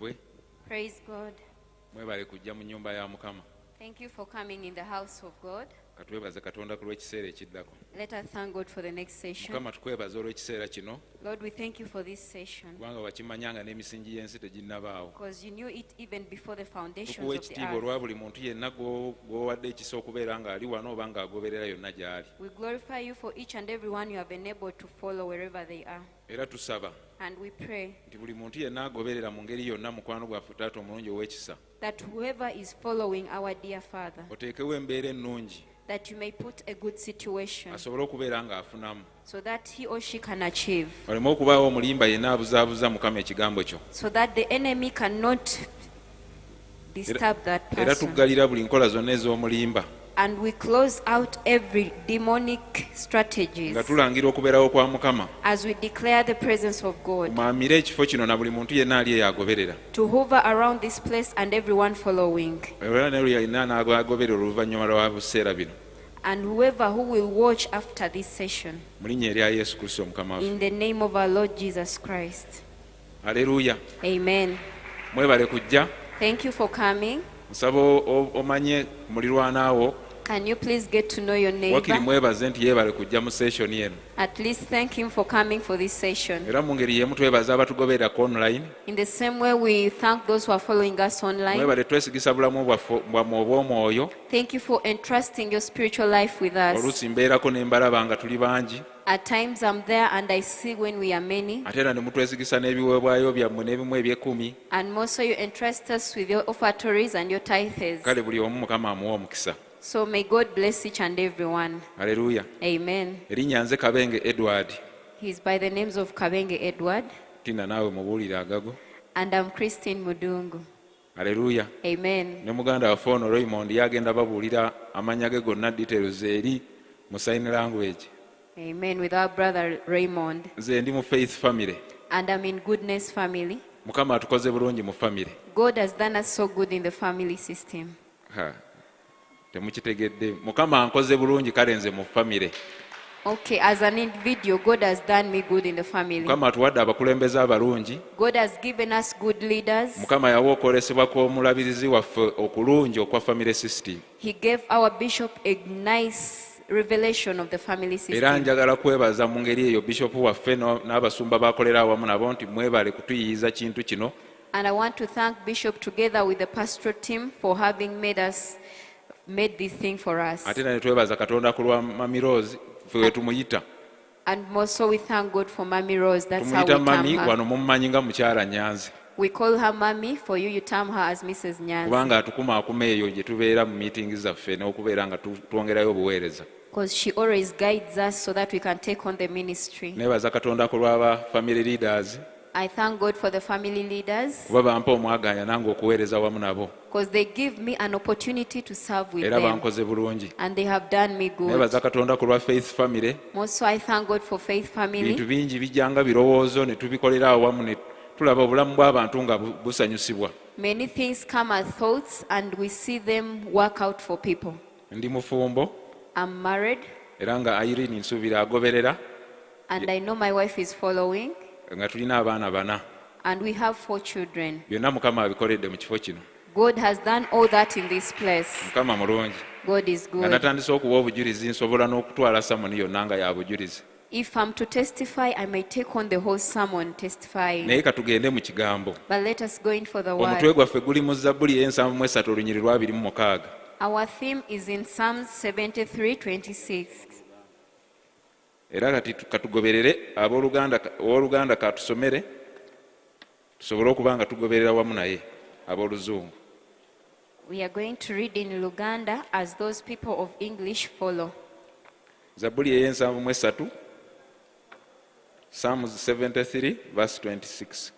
kitiibwe. Praise God. Mwebale kujja mu nnyumba ya Mukama. Thank you for coming in the house of God. Katwebaze Katonda ku lw'ekiseera ekiddako. Let us thank God for the next session. Mukama tukwebaza olw'ekiseera kino Lord, we thank you for this session kubanga wakimanyanga n'emisingi y'ensi teginnabaawo. because you knew it even before the foundations Tukuwa of the ekitiibwa earth. olwa buli muntu yenna gw'owadde ekisa okubeera ng'ali wano oba ng'agoberera yonna gy'ali. We glorify you for each and every one you have enabled to follow wherever they are. Era tusaba And we pray nti buli muntu yenna agoberera mu ngeri yonna mukwano gwaffe Taata omulungi ow'ekisa, that whoever is following our dear Father, oteekewo embeera ennungi that you may put a good situation asobole okubeera ng'afunamu. so that he or she can achieve, Waleme okubaawo omulimba yenna abuzaabuza Mukama ekigambo kyo. so that the enemy cannot disturb that Era person. tuggalira buli nkola zonna ez'omulimba And we close out every demonic strategies nga tulangira okubeerawo kwa Mukama. as we declare the presence of God Kumaamire ekifo kino na buli muntu yenna ali eyo agoberera. to hover around this place and everyone following. Era ne buli yenna n'agoberera oluvannyuma lwa buseera bino. And whoever who will watch after this session, Mu linnya erya Yesu Kristo Mukama waffe. in the name of our Lord Jesus Christ. Aleluya. Amen. Mwebale kujja. Thank you for coming. Nsaba omanye mulirwanaawo Can you please get to know your wakiri neighbor? mwebaze nti yeebale kujja mu session eno. At least thank him for coming for this session. Era mu ngeri y'emu twebaza abatugobererako online. In the same way, we thank those who are following us online. Mwebale twesigisa bulamu bwammwe obw'omwoyo. Thank you for entrusting your spiritual life with us. Oluusi mbeerako ne mbalaba nga tuli bangi. At times I'm there and I see when we are many. Ate era ne mutwesigisa n'ebiweebwayo byammwe n'ebimu eby'ekkumi. And more so you entrust us with your offertories and your tithes. Kale buli omu Mukama amuwa omukisa. So may God bless each and every one. Aleluya. Amen. Erinnya nze Kabenge Edward. He's by the names of Kabenge Edward. Tina naawe mubuulire agago. And I'm Christine Mudungu. Aleluya. Amen. Ne muganda waffe ono Raymond yagenda babuulira amannya ge gonna details eri mu sign language. Amen. With our brother Raymond. Nze ndi mu Faith family. And I'm in Goodness family. Mukama atukoze bulungi mu family. God has done us so good in the family system. Temukitegedde. Mukama ankoze bulungi kale nze mu family. Okay, as an individual, God has done me good in the family. Mukama atuwadde abakulembeze abalungi. God has given us good leaders. Mukama yawa okwolesebwa kw'omulabirizi waffe okulungi okwa family system. He gave our bishop a nice revelation of the family Era system. njagala kwebaza mu ngeri eyo bishop waffe n'abasumba bakolera awamu nabo nti mwebale kutuyiyiza kintu kino. And I want to thank Bishop together with the pastoral team for having made this thing for us. Ate ne twebaza Katonda ku lwa Mami Rose ffe tumuyita. And more so we thank God for Mami Rose. That's how we Tumuyita term Mami her. wano mumumanyi nga mukyala Nyanzi. We call her Mami. For you, you term her as Mrs. Nyanzi. Kubanga atukumaakuma eyo gye tubeera mu meeting zaffe n'okubeera nga twongerayo obuweereza. Because she always guides us so that we can take on the ministry. Nebaza Katonda ku lw'aba family leaders I thank God for the family leaders kuba bampa omwaganya nange okuweereza wamu nabo. because they give me an opportunity to serve with Era them. bankoze bulungi. And they have done me good. Nebaza Katonda ku lwa Faith family. Also, I thank God for Faith family. Bintu bingi bijjanga birowoozo ne tubikolera awamu ne tulaba obulamu bw'abantu nga busanyusibwa. Many things come as thoughts and we see them work out for people. Ndi mufumbo I'm married era nga Irene nsuubira agoberera and I know my wife is following nga tulina abaana bana. and we have 4 children. Byonna Mukama abikoledde mu kifo kino. God has done all that in this place. Mukama mulungi. God is Nga good. natandise okuwa obujulizi nsobola n'okutwala samoni yonna nga ya bujulizi. If I'm to testify, I may take on the whole sermon testifying. Naye katugende mu kigambo. But let us go in for the Omutwe word. gwaffe guli mu Zabbuli 73 olunyiri lwa 26. Our theme is in Psalms 73:26. Era kati katugoberere owooluganda katusomere tusobole okuba nga tugoberera wamu naye ab'oluzungu. We are going to read in Luganda as those people of English follow. Zabbuli 73, Psalms 73 verse 26.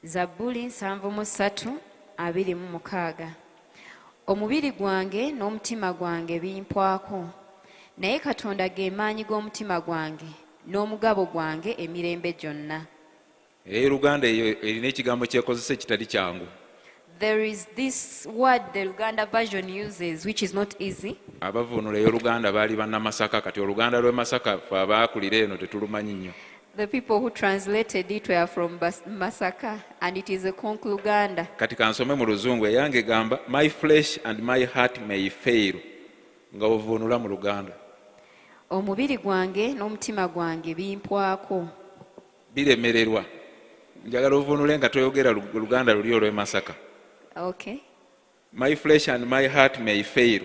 Zabbuli 73:26. Omubiri gwange n'omutima gwange bimpwako, naye Katonda ge maanyi g'omutima gwange n'omugabo gwange emirembe gyonna. Luganda eyo erina ekigambo kyekozesa ekitali kyangu. There is this word the Luganda version uses which is not easy. Abavunula ey'Oluganda baali bannamasaka kati Oluganda lw'e Masaka fe abaakulira eno tetulumanyi nnyo. The people who translated it were from Masaka, and it is a Konkluganda. Kati kansome mu luzungu eyange gamba my flesh and my heart may fail nga ovuunula mu Luganda. Omubiri gwange n'omutima gwange bimpwako. Biremererwa. Njagala ovuunule nga toyogera Luganda luli olw'e Masaka. Okay. My flesh and my heart may fail.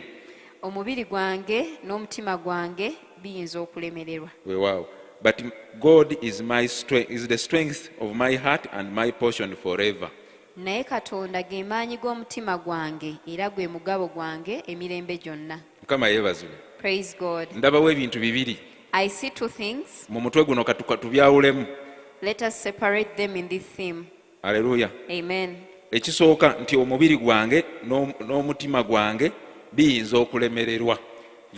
Omubiri gwange n'omutima gwange biyinza okulemererwa. Wow. But God is my strength, is the strength of my heart and my portion forever. Naye Katonda ge maanyi g'omutima gwange era gwe mugabo gwange emirembe gyonna. Mukama yeebazibwe. Praise God. Ndabawo ebintu bibiri. I see two things. Mu mutwe guno katubyawulemu. Let us separate them in this theme. Hallelujah. Amen. Ekisooka nti omubiri gwange n'omutima gwange biyinza okulemererwa.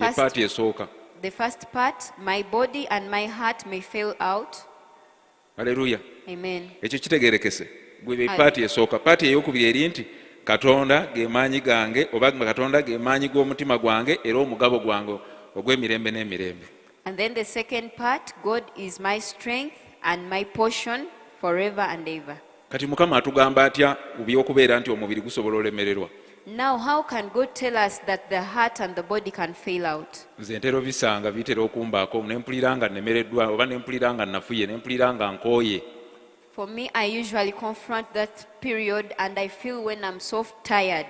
Ye paati esooka. The first part, my body and my heart may fail out. Hallelujah. Amen. Ekyo kitegerekese. Gwe be paati esooka. Paati ey'okubiri eri nti Katonda ge maanyi gange oba Katonda ge maanyi g'omutima gwange era omugabo gwange ogw'emirembe n'emirembe. And then the second part, God is my strength and my portion forever and ever. Kati Mukama atugamba atya by'okubeera nti omubiri gusobola olemererwa? Now, how can God tell us that the heart and the body can fail out? Nze ntera bisanga bitera okumbaako ne mpulira nga nnemereddwa oba ne mpulira nga nafuye ne mpulira nga nkooye. For me, I usually confront that period and I feel when I'm so tired.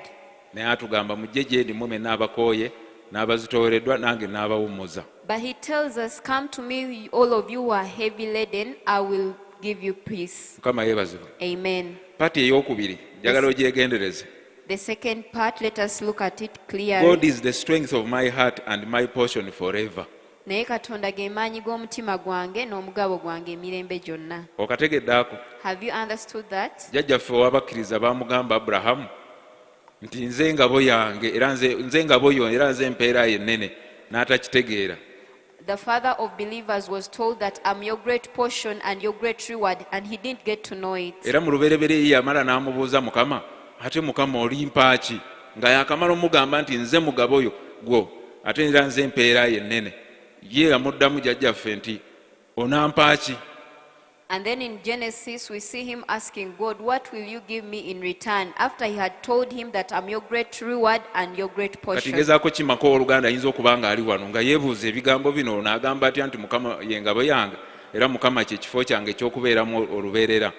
Naye atugamba mujje gye ndi mmwe n'abakooye n'abazitoowereddwa nange n'abawummuza. But he tells us, come to me, all of you who are heavy laden, I will give you peace. Mukama yeebazibwe. Amen. Paati ey'okubiri njagala ogyegendereze. The second part, let us look at it clearly. God is the strength of my heart and my portion forever. Naye Katonda ge maanyi g'omutima gwange n'omugabo gwange emirembe gyonna. Okategedde ako? Have you understood that? Jjajjaffe ow'abakkiriza baamugamba Aburahamu nti nze ngabo yange era nze ngabo yo era nze empeera yennene n'atakitegeera. The father of believers was told that I'm your great portion and your great reward, and he didn't get to know it. Era mu lubereberye ye yamala n'amubuuza Mukama, ate Mukama olimpa ki? Nga yakamala omugamba nti nze mugabo yo gwo ate era nze empeera yennene. Ye amuddamu jjajjaffe nti onampa ki? And then in Genesis, we see him asking God, what will you give me in return? After he had told him that I'm your great reward and your great Kati portion. ngezaako kimako Oluganda ayinza okuba nga ali wano nga yeebuuza ebigambo bino n'agamba atya nti Mukama ye ngabo yange era Mukama kye kifo kyange eky'okubeeramu olubeerera.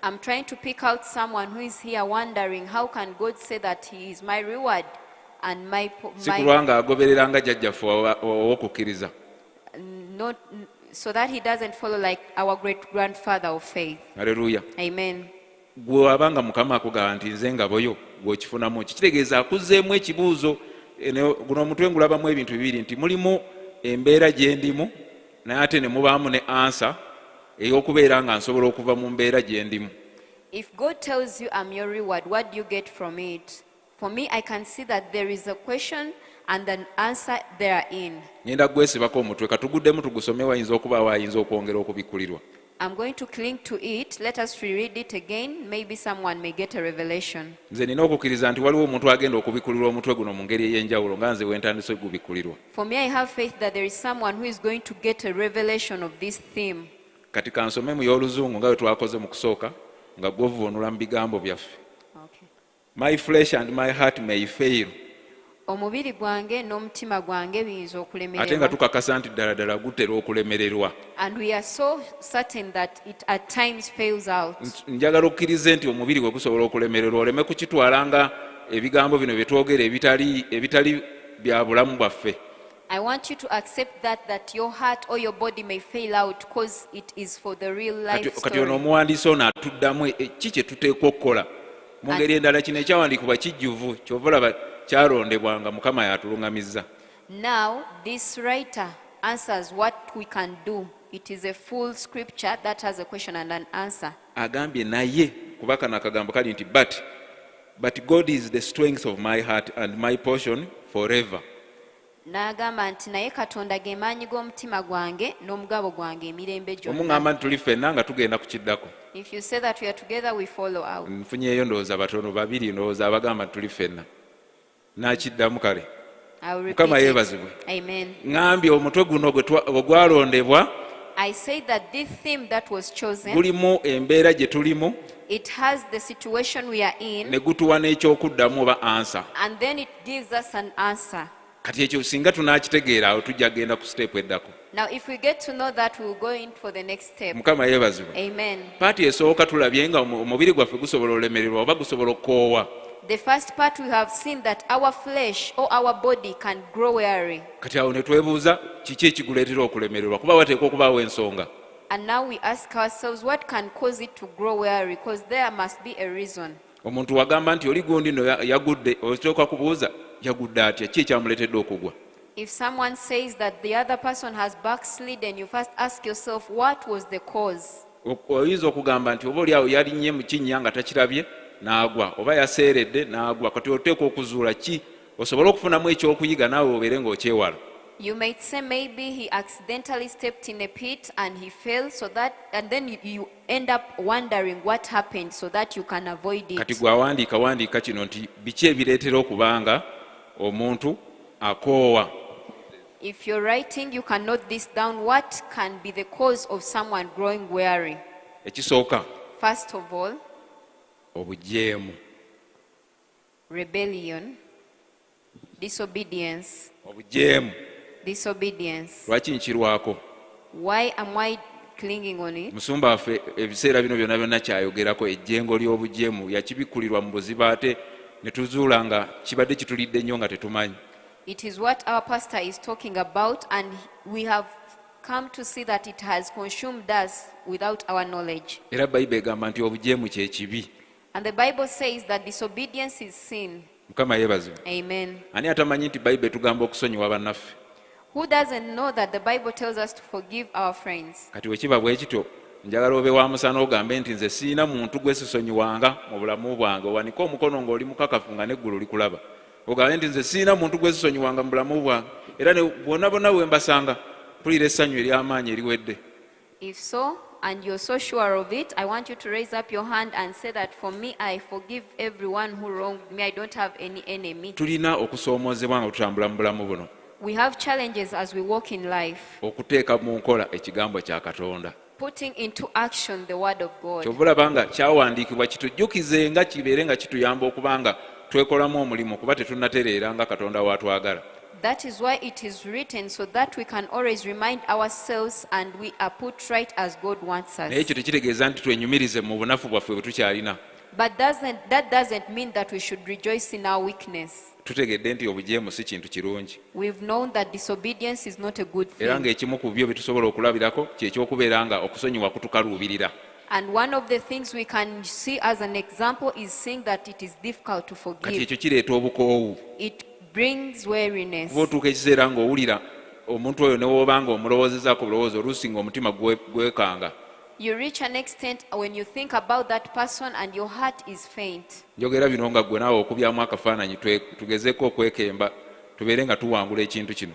I'm trying to pick out someone who is here wondering, how can God say that he is my reward and my Si kulwa nga agoberera nga jjajjaffe ow'okukkiriza. not so that he doesn't follow like our great grandfather of faith. Haleluya. Amen. Gwe abanga Mukama akugamba nti nze ngabo yo gw'okifunamu ki? Kitegeeza akuzzeemu ekibuuzo. Guno omutwe ngulabamu ebintu bibiri nti mulimu embeera gye ndimu naye ate ne mubaamu ne ansa ey'okubeera nga nsobola okuva mu mbeera gye ndimu. If God tells you I'm your reward, what do you get from it? For me, I can see that there is a question and an answer therein. Ngenda gwesibako omutwe katuguddemu tugusome wayinza okuba wayinza okwongera okubikkulirwa. I'm going to cling to it. Let us reread it again. Maybe someone may get a revelation. Nze nina okukkiriza nti waliwo omuntu agenda okubikkulirwa omutwe guno mu ngeri ey'enjawulo nga nze wentandise gubikkulirwa. For me, I have faith that there is someone who is going to get a revelation of this theme. Kati kansome mu y'Oluzungu nga bwe twakoze mu kusooka nga gwovuunula mu bigambo byaffe. Okay. My flesh and my heart may fail. Omubiri gwange n'omutima gwange biyinza Ate nga okulemererwa. tukakasa nti ddala ddala gutera okulemererwa. And we are so certain that it at times fails out. Njagala okkirize nti omubiri gwe gusobola okulemererwa oleme kukitwala nga ebigambo bino bye twogera ebitali bya bulamu bwaffe. I want you to accept that your heart or your body may fail out because it is for the real life Kati ono story. omuwandiisi ono atuddamu ki kye tuteekwa okukola. Mu ngeri endala kino ekyawandiikibwa kijjuvu kyova olaba kyalondebwanga Mukama yatuluŋŋamizza. Now, this writer answers what we can do. It is a full scripture that has a question and an answer. Agambye naye kuba kano akagambo kali nti but God is the strength of my heart and my portion forever. N'agamba nti naye Katonda ge maanyi g'omutima gwange n'omugabo gwange emirembe gyonna. Omuŋŋamba nti tuli ffenna nga tugenda kukiddako. If you say that we are together, we follow out. Nfunyeeyo ndowooza batono babiri ndowooza abagamba nti tuli ffenna. N'akiddamu kale. I will repeat Mukama it. yeebazibwe. Amen. Ŋŋambye omutwe guno gwe gwalondebwa I say that this theme that was chosen, gulimu embeera gye tulimu it has the situation we are in, ne gutuwa n'ekyokuddamu oba ansa. and then it gives us an answer. Kati ekyo singa tunaakitegeera awo tujja genda ku siteepu eddako. Now, if we get to know that, we will go in for the next step. Mukama yeebazibwe. Amen. Paati esooka tulabye nga omubiri gwaffe gusobola olemererwa oba gusobola okukoowa. The first part, we have seen that our flesh or our body can grow weary. Kati awo ne twebuuza kiki ekiguleetera okulemererwa kuba wateekwa okubaawo ensonga. And now we ask ourselves, what can cause it to grow weary? Because there must be a reason. Omuntu wagamba nti oli gundi no yagudde, osooka kubuuza yagudde atya, ki ekyamuleetedde okugwa? If someone says that the other person has backslidden, you first ask yourself, what was the cause? Oyinza okugamba nti oba oli awo yalinnye mu kinnya nga takirabye n'agwa, oba yaseeredde n'agwa. Kati oteekwa okuzuula ki osobole okufunamu ekyokuyiga naawe obeere ng'okyewala. You might say maybe he accidentally stepped in a pit and he fell, so that, and then you end up wondering what happened so that you can avoid Kati it. gwe awandiika kino nti biki ebireetera okubanga omuntu akoowa. If you're writing, you can note this down. What can be the cause of someone growing weary? Ekisooka First of all, obujeemu. rebellion, disobedience. Obujeemu Disobedience. lwaki nkirwako? Why am I clinging on it? Musumba waffe ebiseera bino byonna byonna kyayogerako ejjengo ly'obujeemu yakibikkulirwa mu buzibu ate ne tuzuula nga kibadde kitulidde nnyo nga tetumanyi. It is what our pastor is talking about, and we have come to see that it has consumed us without our knowledge. Era Bayibuli egamba nti obujeemu kye kibi. And the Bible says that disobedience is sin. Mukama yeebazibwe. Amen. Ani atamanyi nti Bayibuli etugamba okusonyiwa bannaffe? Who doesn't know that the Bible tells us to forgive our friends? Kati bwe kiba bwe kityo njagala obe wa musana ogambe nti nze siina muntu gwe sisonyiwanga mu bulamu bwange. Owanike omukono ng'oli mukakafu nga n'eggulu likulaba. Ogambe nti nze siina muntu gwe sisonyiwanga mu bulamu bwange. Era ne bonna bonna bwe mbasanga mpulira essanyu ery'amaanyi eriwedde. If so, and you're so sure of it, I want you to raise up your hand and say that for me, I forgive everyone who wronged me. I don't have any enemy. Tulina okusoomoozebwa nga tutambula mu bulamu buno. We have challenges as we walk in life, Okuteeka mu nkola ekigambo kya Katonda. putting into action the word of God. Kyova olaba nga kyawandiikibwa kitujjukize nga kibeere nga kituyamba okubanga twekolamu omulimu kuba tetunnatereera nga Katonda waatwagala. That is why it is written, so that we can always remind ourselves and we are put right as God wants us. Naye ekyo tekitegeeza nti twenyumirize mu bunafu bwaffe bwe tukyalina. But that doesn't mean that we should rejoice in our weakness. Tutegedde nti obujeemu si kintu kirungi. We've known that disobedience is not a good Era thing. ng'ekimu ku byo bye tusobola okulabirako ky'ekyokubeera nga okusonyiwa kutukaluubirira. And one of the things we can see as an example is seeing that it is difficult to Kati forgive. ekyo kireeta obukoowu. It brings weariness. Kuba otuuka ekiseera ng'owulira omuntu oyo ne w'oba nga omulowoozezaako bulowoozi oluusi ng'omutima gwekanga. You reach an extent when you think about that person and your heart is faint. Njogera bino nga ggwe naawe okubyamu akafaananyi tugezeeko okwekemba tubeere nga tuwangula ekintu kino.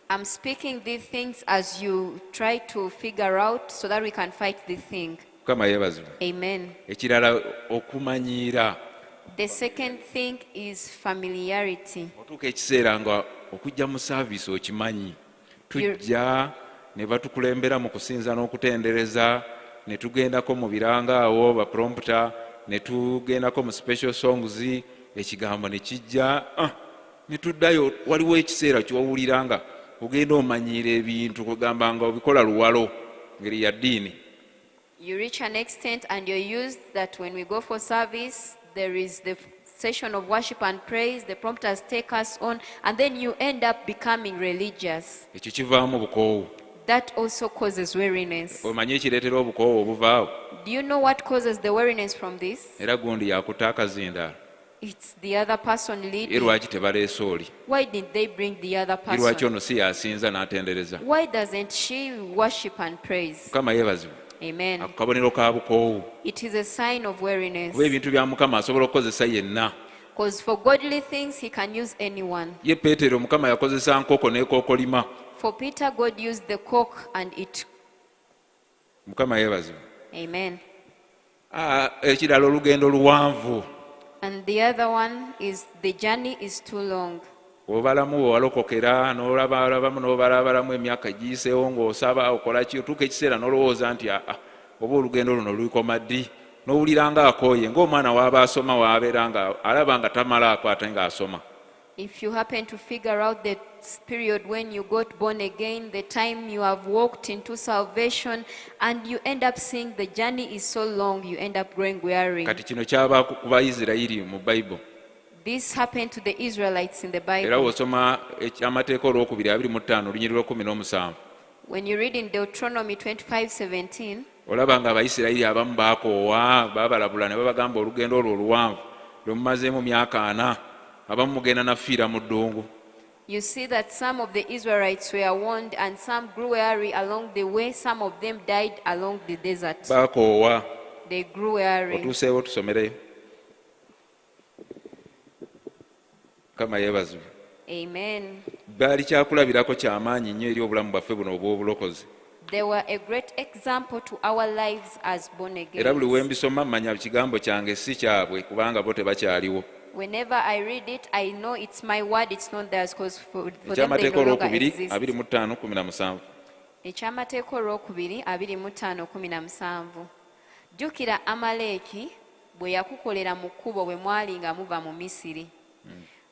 I'm speaking these things as you try to figure out so that we can fight this thing. Mukama yeebazibwe. Amen. Ekirala okumanyiira. The second thing is familiarity. Otuuka ekiseera nga okujja mu saaviisi okimanyi. Tujja ne batukulembera mu kusinza n'okutendereza, ne tugendako mu biranga awo baprompter, ne tugendako mu special songs, ekigambo ne kijja, ne tuddayo. Waliwo ekiseera ky'owulira nga ogenda omanyiira ebintu kugamba nga obikola luwalo ngeri ya ddiini. You reach an extent and you're used that when we go for service, there is the session of worship and praise, the prompters take us on, and then you end up becoming religious. Ekyo kivaamu bukoowu. That also causes weariness. Omanyi ekireetera obukoowu obuvaawo? Do you know what causes the weariness from this? Era gundi yakuta akazindaala. It's the other person Ye leading. lwaki tebaleese oli? Why didn't they bring the other Ye lwaki person? ono si yasinza n'atendereza? Why doesn't she worship and praise? Mukama yeebazibwe. Amen. Ako kabonero ka bukoowu. It is a sign of weariness. Kuba ebintu bya Mukama asobola okukozesa yenna. Because for godly things, he can use anyone. Ye Peetero Mukama yakozesa nkoko n'ekookolima. For Peter, God used the cock and it. Mukama yeebazibwe. Amen. Ekirala olugendo luwanvu. And the other one is the journey is too long. obalamu owalokokera n'olabalabamu n'obalabalamu emyaka giyiseewo ng'osaba okola ki otuuka ekiseera n'olowooza nti oba olugendo luno lulikoma ddi n'owulira nga akooye ng'omwana waaba asoma waabeera nga alaba nga tamalaako ate ng'asoma. If you happen to figure out the period when you got born again, the time you have walked into salvation, and you end up seeing the journey is so long, you end up growing weary. Kati kino kyaba ku Bayisirayiri mu Bayibuli. This happened to the Israelites in the Era Bible. w'osoma Amateeka olwokubiri 25 olunyiriri 17 When you read in Deuteronomy 25:17, olaba nga Abayisirayiri abamu baakoowa baabalabula ne babagamba olugendo olwo oluwanvu lwemumazeemu myaka 4 abamu mugenda nafiira mu ddungu. you see that some of the Israelites were warned and some grew weary along the way. Some of them died along the desert. Baakoowa. They grew weary. Otuuseewo tusomereyo. Kama yeebazibwe. Amen. Baali kyakulabirako ky'amaanyi nnyo eri obulamu bwaffe buno obw'obulokozi. They were a great example to our lives as born again. Era buli we mbisoma mmanya kigambo kyange si kyabwe kubanga bo tebakyaliwo. Whenever I read it, I know it's my word, it's not theirs, because for them they Ekyamateeka no longer olwokubiri exist. 25:17. Ekyamateeka olwokubiri 25:17. Jjukira Amaleki bwe yakukolera mu kkubo bwe mwali nga muva mu Misiri.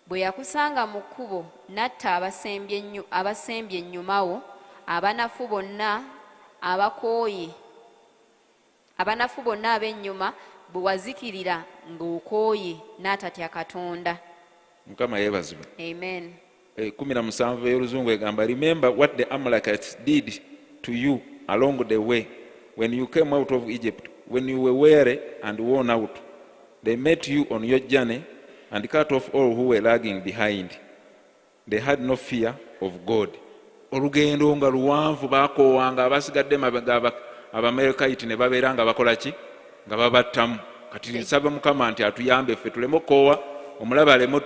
Bwe yakusanga mu kkubo n'atta abasembye ennyumawo, abanafu bonna abakooye, abanafu bonna ab'ennyuma bwe wazikirira ng'okooye n'atatya Katonda. Mukama yeebazibwe. Amen. 17 y'Oluzungu egamba, remember what the Amalekites did to you along the way when you came out of Egypt, when you were weary and worn out. They met you on your journey and cut off all who were lagging behind. They had no fear of God. Olugendo nga luwanvu baakoowanga abasigadde mabega Abamalekite ne babeera nga bakola ki? Nga babattamu. Kati nsaba Mukama nti atuyambe ffe tuleme okoowa, omulaba aleme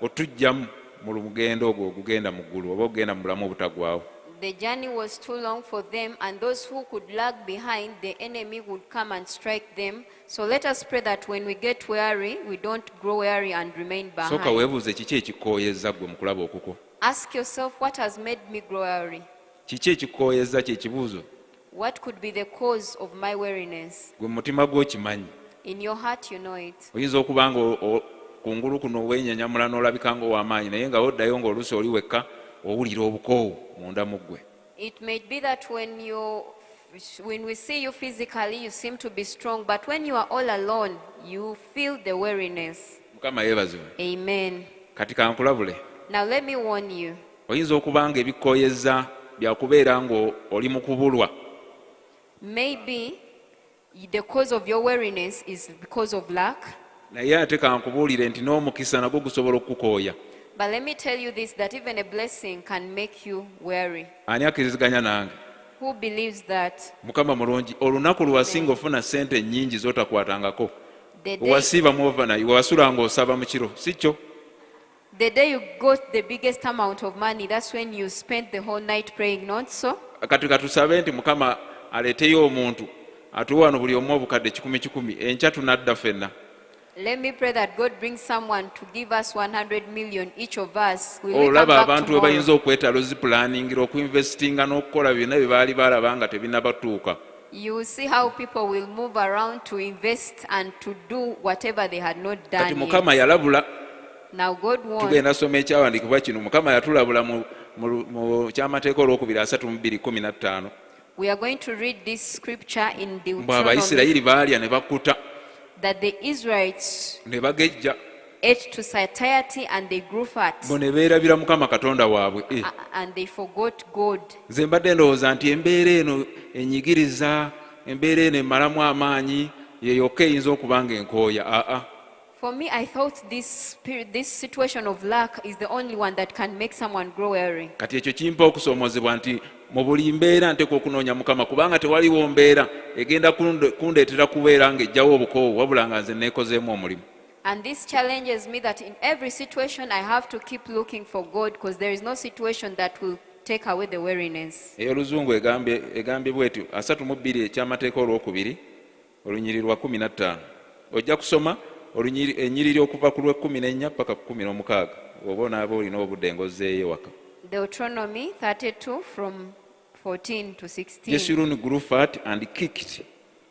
otujjamu mu lugendo ogwo ogugenda mu ggulu oba ogenda mu bulamu obutagwawo. The journey was too long for them, and those who could lag behind, the enemy would come and strike them. So let us pray that when we get weary, we don't grow weary and remain Soka behind. weebuuze kiki ekikooyezza ggwe mu kulaba okukwo? Ask yourself, what has made me grow weary? Kiki ekikooyezza kye kibuuzo? What could be the cause of my weariness? Gwe mu mutima gwo okimanyi. In your heart, you know it. Oyinza okuba nga kungulu kuno weenyanyamula n'olabika ng'ow'amaanyi naye nga oddayo ng'oluusi oli wekka owulira obukoowu munda mu ggwe. It may be that when we see you physically, you seem to be strong, but when you are all alone, you feel the weariness. Mukama yeebazibwe. Amen. Kati kankulabule. Now let me warn you. Oyinza okuba nga ebikooyezza byakubeera ng'oli mu kubulwa. Maybe the cause of your weariness is because of lack. Naye ate kankubuulire nti n'omukisa nagwo gusobola okukukooya. But let me tell you this, that even a blessing can make you weary. Ani akkiriziganya nange? Who believes that? Mukama mulungi. Olunaku lwasinga ofuna ssente nnyingi z'otakwatangako. The Wasiiba mu overnight, wasula ng'osaba mu kiro. Si kyo? day you got the biggest amount of money, that's when you spent the whole night praying, not so? Kati katusabe nti Mukama aleeteyo omuntu atuwa wano buli omu obukadde 10,000 enkya tunadda ffenna. Let me pray that God brings someone to give us 100 million each of us. Will we come Olaba back abantu we bayinza tomorrow? okwetalo zipulaningira okuinvestinga n'okukola byonna bye baali balaba nga tebinnabatuuka. You will see how people will move around to invest and to do whatever they had not Kati done Mukama yet. yalabula. Now God warned. Tugenda soma ekyawandiikibwa kino. Mukama yatulabula mu kyamateeka olwokubiri 32:15. We are going to read this scripture in Mbu Deuteronomy, Abayisirayiri baalya ne bakkuta that the Israelites ne bagejja ate to satiety and they grew fat, bo ne beerabira Mukama Katonda waabwe. and they forgot God. Nze mbadde ndowooza nti embeera eno enyigiriza, embeera eno emalamu amaanyi yeyokka eyinza okuba nga enkooya. For me, I thought this situation of lack is the only one that can make someone grow weary. Kati ekyo kimpa okusoomozebwa nti mu buli mbeera nteeka okunoonya Mukama kubanga tewaliwo mbeera egenda kundeetera kubeera ng'ejjawo obukoowu wabula nga nze neekozeemu omulimu. And this challenges me that in every situation I have to keep looking for God, because there is no situation that will take away the weariness. Ey'Oluzungu egambye bwetyo 32 ekyamateeka olwokubiri olunyiriri lwa 15. Ojja kusoma ennyiriri okuva ku lw'14 paka ku 16 oba onaaba olina obudde ng'ozzeeyo waka. Deuteronomy 32 from 14 to 16. Jeshurun grew fat and kicked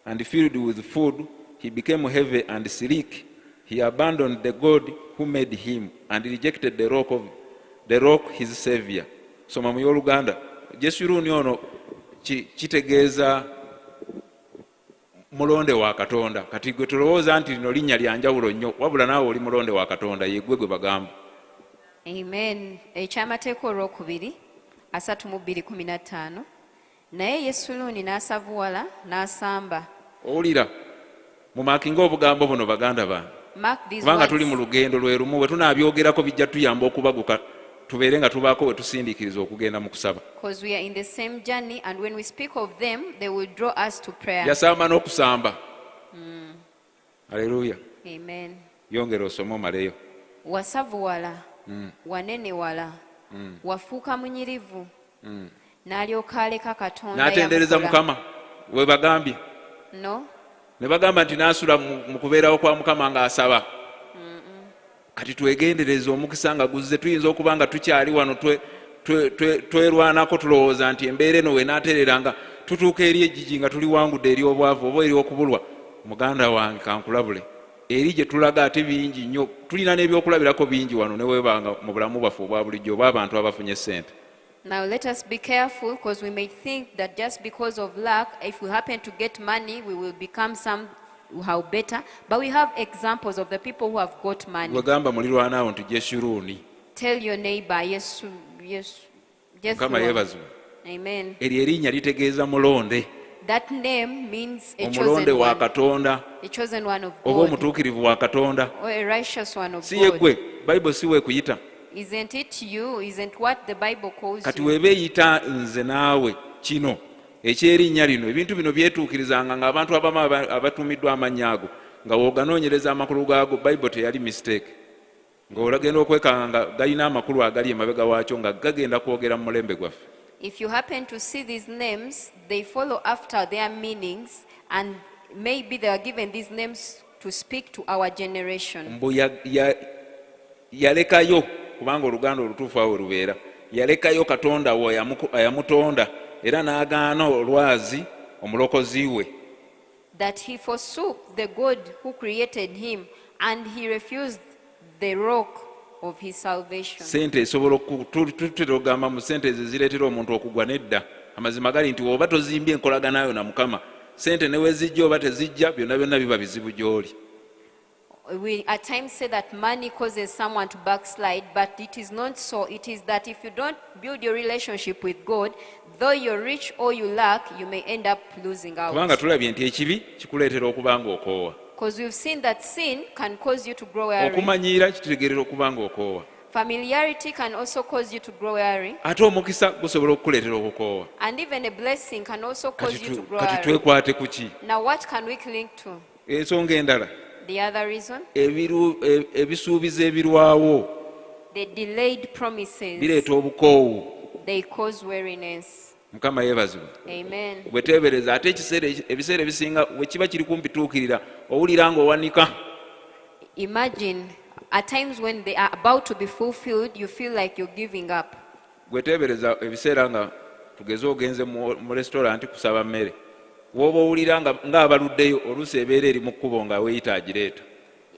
and filled with food. He became heavy and sleek. He abandoned the God who made him and rejected the rock his savior. Soma mu y'Oluganda. Jeshurun ono kitegeeza mulonde wa Katonda. Kati gwe tulowooza nti lino linnya lya njawulo nnyo, wabula naawe oli mulonde wa Katonda, ye gwe bagamba. Amen. Ekyamateeka olwokubiri 3:2-15. Naye Yesuluuni n'asavuwala n'asamba. Owulira mumakinga obugambo buno baganda bange. Mark these Kubanga words. tuli mu lugendo lwe lumu bwe tunaabyogerako bijja tuyamba okubaguka tubeere nga tubaako we tusindiikiriza okugenda mu kusaba. Because we are in the same journey, and when we speak of them, they will draw us to prayer. Yasamba n'okusamba. Haleluya. Amen. Yongera osome omaleyo. Wasavuwala, wanenewala, wafuuka munyirivu, n'alyoka aleka Katonda N'atendereza yamukola. Mukama we bagambye. No. Ne bagamba nti n'asula mu kubeerawo kwa Mukama ng'asaba. Kati twegendereze omukisa nga guzze, tuyinza okuba nga tukyali wano twerwanako tulowooza nti embeera eno we naatereranga tutuuka eri ejjiji nga tuli wangudde eri obwavu oba eri okubulwa. Muganda wange kankulabule, eri gye tulaga ate bingi nnyo, tulina n'ebyokulabirako bingi wano ne weebanga mu bulamu bwaffe obwa bulijjo oba abantu abafunye ssente. Now let us be careful, because we may think that just because of luck, if we happen to get money, we will become somehow better. But we have examples of the people who have got money. Wegamba mulirwanaawo nti Jeshuruni. Tell your neighbor, yes, Mukama yeebazibwe. Amen. Eryo erinnya litegeeza mulonde. That name means a Omulonde chosen wa one, Katonda a chosen one of oba God, omutuukirivu wa Katonda. or a righteous one of Si ye God. gwe Bayibuli si weekuyita. Isn't it you? Isn't what the Bible calls Kati you? weebeeyita nze naawe kino ekyerinnya lino, ebintu bino byetuukirizanga ng'abantu abamu abatumiddwa amannya ago nga wooganoonyereza amakulu gaago, Bayibuli teyali mistake. Ng'olagenda okwekanga nga galina amakulu agali emabega waakyo nga gagenda kwogera mu mulembe gwaffe. If you happen to see these names, they follow after their meanings, and maybe they are given these names to speak to our generation. Mbu yalekayo, kubanga oluganda olutuufu awo lubeera, yalekayo Katonda we ayamutonda era n'agaana olwazi omulokozi we. That he forsook the God who created him, and he refused the rock of his salvation. Sente esobola tutera okugamba mu sente ezo zireetera omuntu okugwa nedda. Amazima gali nti oba tozimbye enkolaganayo na Mukama, sente ne we zijja oba tezijja, byonna byonna biba bizibu gy'oli. We at times say that money causes someone to backslide, but it is not so. It is that if you don't build your relationship with God, though you're rich or you lack, you may end up losing Kubanga out. tulabye nti ekibi kikuleetera okuba nga okoowa. Because we've seen that sin can cause you to grow weary. Okumanyiira kitutegeerera okuba nga okoowa. Familiarity can also cause you to grow weary. Ate omukisa gusobola okukuleetera okukoowa. And even a blessing can also cause you to grow Kati weary. twekwate ku ki? Now what can we cling to? Ensonga endala, The other reason? ebisuubizo ebirwawo The delayed promises. bireeta obukoowu. They cause weariness. Mukama yeebazibwe. Amen. Bwe teebereza ate ebiseera ebisinga we kiba kiri kumpituukirira owulira ng'owanika. Imagine at times when they are about to be fulfilled, you feel like you're giving up. Bwe teebereza ebiseera nga tugeze ogenze mu restaurant kusaba mmere, wooba owulira ng'abaluddeyo oluusi ebeera eri mu kkubo nga weeyita agireeta.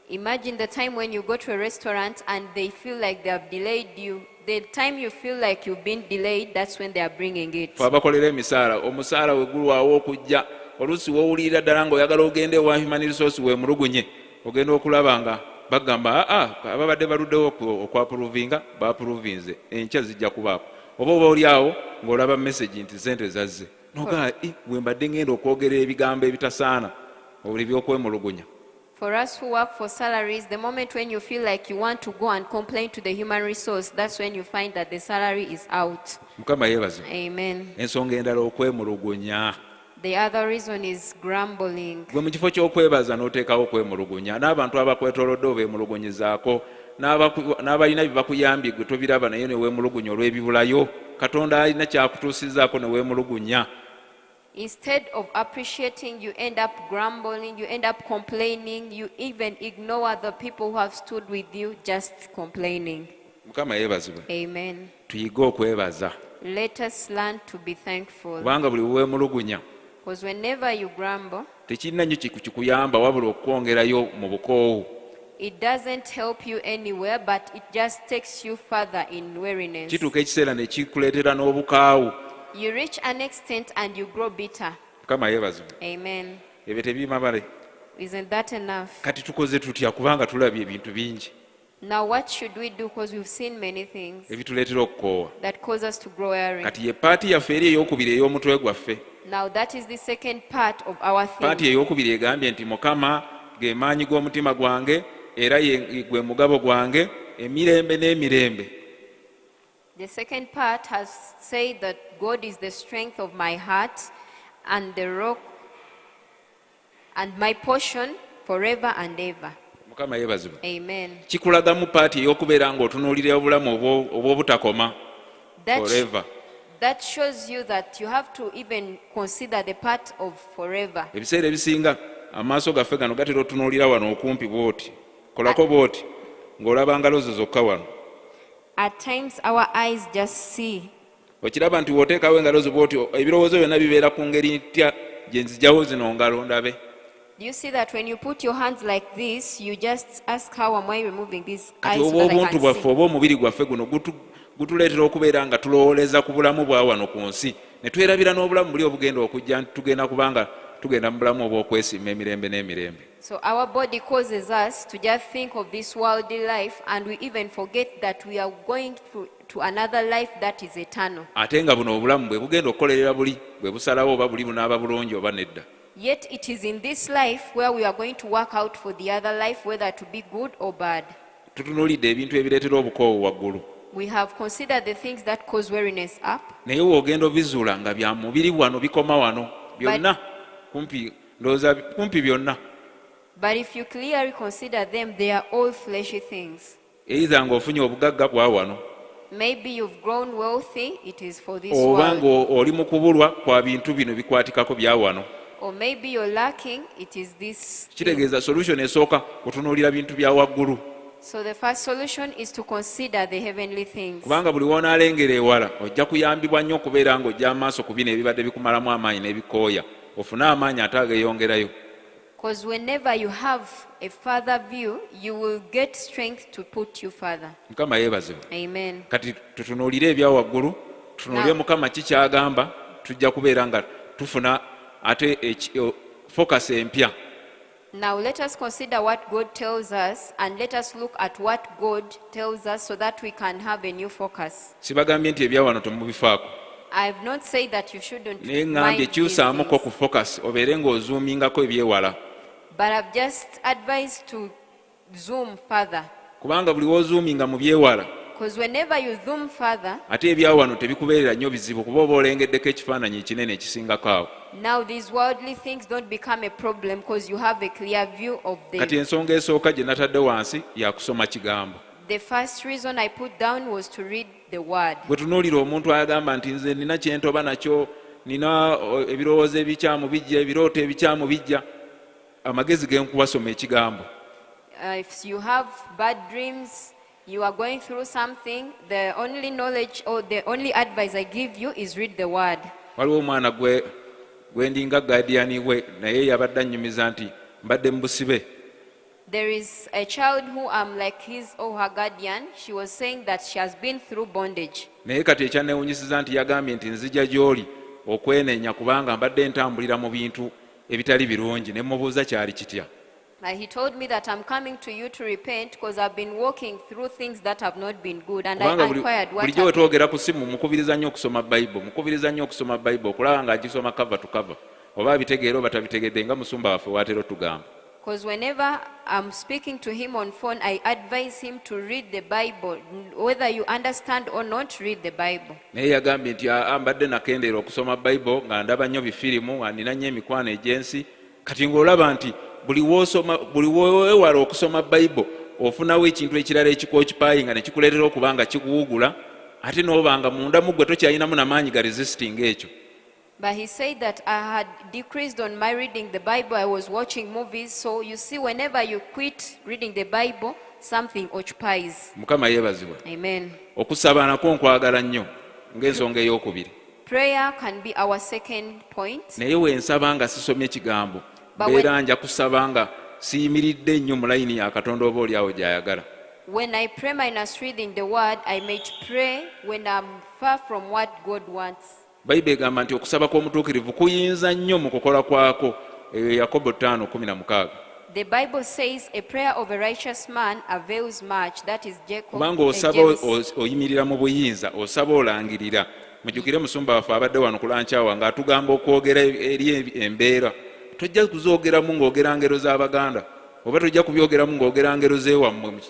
Imagine the time when you go to a restaurant and they feel like they have delayed you. The time you feel like you've been delayed, that's when they are bringing it. Fe abakolera emisaala, omusaala we gulwawo okujja, oluusi woowulira ddala ng'oyagala ogende ewa human resource weemulugunye, ogenda okulaba nga bagamba ababadde baluddewo okwapuruvinga baapuruvinze, enkya zijja kubaako. Oba oba oli awo ng'olaba message nti sente zazze, nogaa bwe mbadde ngenda okwogera ebigambo ebitasaana, obuli by'okwemulugunya. For us who work for salaries, the moment when you feel like you want to go and complain to the human resource, that's when you find that the salary is out. Mukama yeebaze. Amen. Ensonga endala okwemulugunya. The other reason is grumbling. Gwe mu kifo ky'okwebaza n'oteekawo okwemulugunya, n'abantu abakwetoolodde obeemulugunyizaako, n'abalina bye bakuyambye gwe tobiraba naye ne weemulugunya olw'ebibulayo. Katonda alina kyakutuusizzaako ne weemulugunya. Instead of appreciating, you end up grumbling, you end up complaining, you even ignore the people who have stood with you just complaining. Mukama yeebazibwe. Amen. Tuyige okwebaza. Let us learn to be thankful. Kubanga buli weemulugunya Because whenever you grumble, tekirina nnyo kikuyamba wabula okwongerayo mu bukoowu. it doesn't help you anywhere, but it just takes you further in weariness. Kituuka ekiseera ne kikuleetera n'obukaawu. You reach an extent and you grow bitter. Mukama yeebazibwe. Amen. Ebyo tebimabale. Isn't that enough? Kati tukoze tutya kubanga tulabye ebintu bingi Now what should we do? Because we've seen many things ebituleetera okukoowa. that cause us to grow weary. Kati ye paati yaffe eri ey'okubiri ey'omutwe gwaffe. Now that is the second part of our Paati theme. ey'okubiri egambye nti Mukama ge maanyi g'omutima gwange era gwe mugabo gwange emirembe n'emirembe. The second part has said that God is the strength of my heart and the rock and my portion forever and ever. Mukama yeebazibwe. Amen. Kikulaga mu paati ey'okubeera ng'otunuulira obulamu obw'obutakoma That, forever. that shows you that you have to even consider the part of forever. Ebiseera ebisinga amaaso gaffe gano gatera otunuulira wano okumpi bw'oti kolako bw'oti ng'olaba ngalo zo zokka wano. At times our eyes just see. Okiraba nti w'oteekawo engalo zo bw'oti ebirowoozo byonna bibeera ku ngeri ntya gye nzigyawo zino ngalo ndabe. Do you see that when you put your hands like this, you just ask how am I removing these eyes Kati so oba that I obuntu can bwaffe see? oba omubiri gwaffe guno gutuleetera okubeera nga tulowooleza ku bulamu bwa wano ku nsi ne twerabira n'obulamu buli obugenda okujja tugenda kubanga tugenda mu bulamu obw'okwesiima emirembe n'emirembe. So our body causes us to just think of this worldly life, and we even forget that we are going to another life that is eternal. Ate nga buno obulamu bwe bugenda okukolerera buli bwe busalawo oba buli bunaaba bulungi oba nedda. Yet it is in this life where we are going to work out for the other life, whether to be good or bad. Tutunuulidde ebintu ebireetera obukoowu waggulu. We have considered the things that cause weariness up, Naye w'ogenda obizuula nga bya mubiri wano bikoma wano byonna kumpi ndowooza kumpi byonna. but if you clearly consider them, they are all fleshy things. Either ng'ofunye obugagga bwa wano Maybe you've grown wealthy, it is for this oba world. ng'oli mu kubulwa kwa bintu bino bikwatikako bya wano. Or maybe you're lacking, it is this. Kitegeeza solution esooka kutunuulira bintu bya waggulu. So the first solution is to consider the heavenly things. Kubanga buli w'onaalengera ewala ojja kuyambibwa nnyo okubeera ng'ojja amaaso ku bino ebibadde bikumalamu amaanyi n'ebikooya ofune amaanyi ate ageeyongerayo. Because whenever you have a further view, you will get strength to put you further. Mukama yeebazibwe. Amen. Kati tutunuulire ebya waggulu tutunuulire Mukama kikyagamba tujja kubeera nga tufuna ate focus empya. Now let us consider what God tells us, and let us look at what God tells us so that we can have a new focus. Sibagambye nti ebya wano temubifaako. I have not said that you shouldn't Naye mind ngambye these kyusaamuko things, ku focus obeere ng'ozuumingako ebyewala. but I've just advised to zoom further. Kubanga buli w'ozuuminga mu byewala Because whenever you zoom further, ate ebya wano tebikubeerera nnyo bizibu kuba oba olengeddeko ekifaananyi ekinene ekisingako awo. now these worldly things don't become a problem because you have a clear view of Kati them. ensonga esooka gye natadde wansi yakusoma kigambo. The first reason I put down was to read the word. Bwe tunuulira omuntu agamba nti nze nina kyentoba nakyo, nina ebirowoozo ebikyamu bijja, ebirooto ebikyamu bijja, amagezi genkuwa soma ekigambo. If you have bad dreams, you are going through something, the only knowledge or the only advice I give you is read the word. Waliwo omwana gwe ndinga guardian we naye yabadde annyumiza nti mbadde mu busibe. There is a child who I'm like his or her guardian. She was saying that she has been through bondage. Naye kati ekyanneewunyisiza nti yagambye nti nzija gy'oli okwenenya kubanga mbadde ntambulira mu bintu ebitali birungi, ne mubuuza kyali kitya. He told me that I'm coming to you to repent because I've been walking through things that have not been good, and I inquired what bulijjo happened. wetwogera ku simu mukubiriza nnyo okusoma Bayibuli, mukubiriza nnyo okusoma Bayibuli okulaba ng'agisoma cover to cover, oba abitegeera oba tabitegedde nga musumba waffe watera otugamba. Because whenever I'm speaking to him on phone, I advise him to read the Bible. Whether you understand or not, read the Bible. Naye yagambye nti mbadde nakendeera okusoma Bayibuli nga ndaba nnyo bifirimu, nga nina nnyo emikwano egy'ensi. Kati ng'olaba nti buli wewala okusoma Bayibuli ofunawo ekintu ekirala ekikookipaayinga ne kikuleetera okuba nga kikuwugula, ate n'oba nga munda mu ggwe tokyalinamu n'amaanyi ga resisting ekyo. But he said that I had decreased on my reading the Bible. I was watching movies. So you see, whenever you quit reading the Bible, something occupies. Mukama yeebazibwe. Amen. Okusaba nakwo nkwagala nnyo ng'ensonga ey'okubiri. Prayer can be our second point. Naye wensaba nga sisomye kigambo But mbeera nja kusaba nga siyimiridde nnyo mu layini ya Katonda oba oli awo gy'ayagala. When I pray minus reading the word, I may pray when I'm far from what God wants. Bayibuli egamba nti okusaba kw'omutuukirivu kuyinza nnyo mu kukola kwako. Yakobo 5:16. The Bible says a prayer of a righteous man avails much. That is Jacob. Kubanga osaba oyimirira mu buyinza, osaba olangirira. Mujjukire musumba waffe abadde wano kulankyawa ng'atugamba okwogera eri embeera. Tojja kuzoogeramu ng'ogera ngero z'Abaganda, oba tojja kubyogeramu ng'ogera ngero z'ewammwe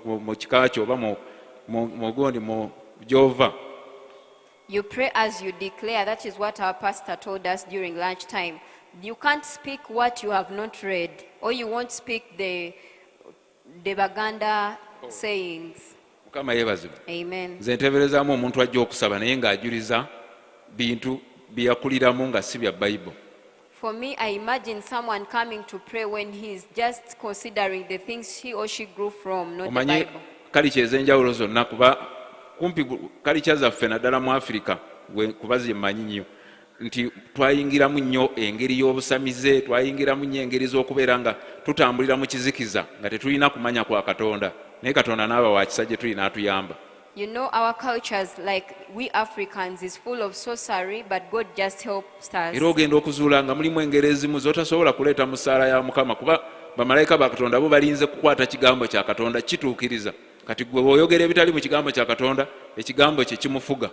mu kika kyo oba mu gundi mu gy'ova. You pray as you declare. That is what our pastor told us during lunchtime. You can't speak what you have not read, or you won't speak the Baganda sayings. Mukama yeebazibwe. Amen. Nze nteeberezaamu omuntu ajja okusaba naye ng'ajuliza bintu bye yakuliramu nga si bya Bayibuli. For me, I imagine someone coming to pray when he's just considering the things he or she grew from, not the Omanye Bible. kalicha ez'enjawulo zonna kuba kumpi kalicha zaffe naddala mu Afirika kuba ze mmanyi nnyo nti twayingiramu nnyo engeri y'obusamize, twayingiramu nnyo engeri z'okubeera nga tutambulira mu kizikiza nga tetulina kumanya kwa Katonda, naye Katonda n'aba wa kisa gye tuli n'atuyamba. You know, our cultures, like we Africans, is full of sorcery, but God just helps us. Era ogenda okuzuula nga mulimu engeri ezimu z'otasobola kuleeta mu ssaala ya Mukama kuba bamalayika ba Katonda bo balinze kukwata kigambo kya Katonda kituukiriza. Kati gwe bw'oyogera ebitali mu kigambo kya Katonda, ekigambo kye kimufuga.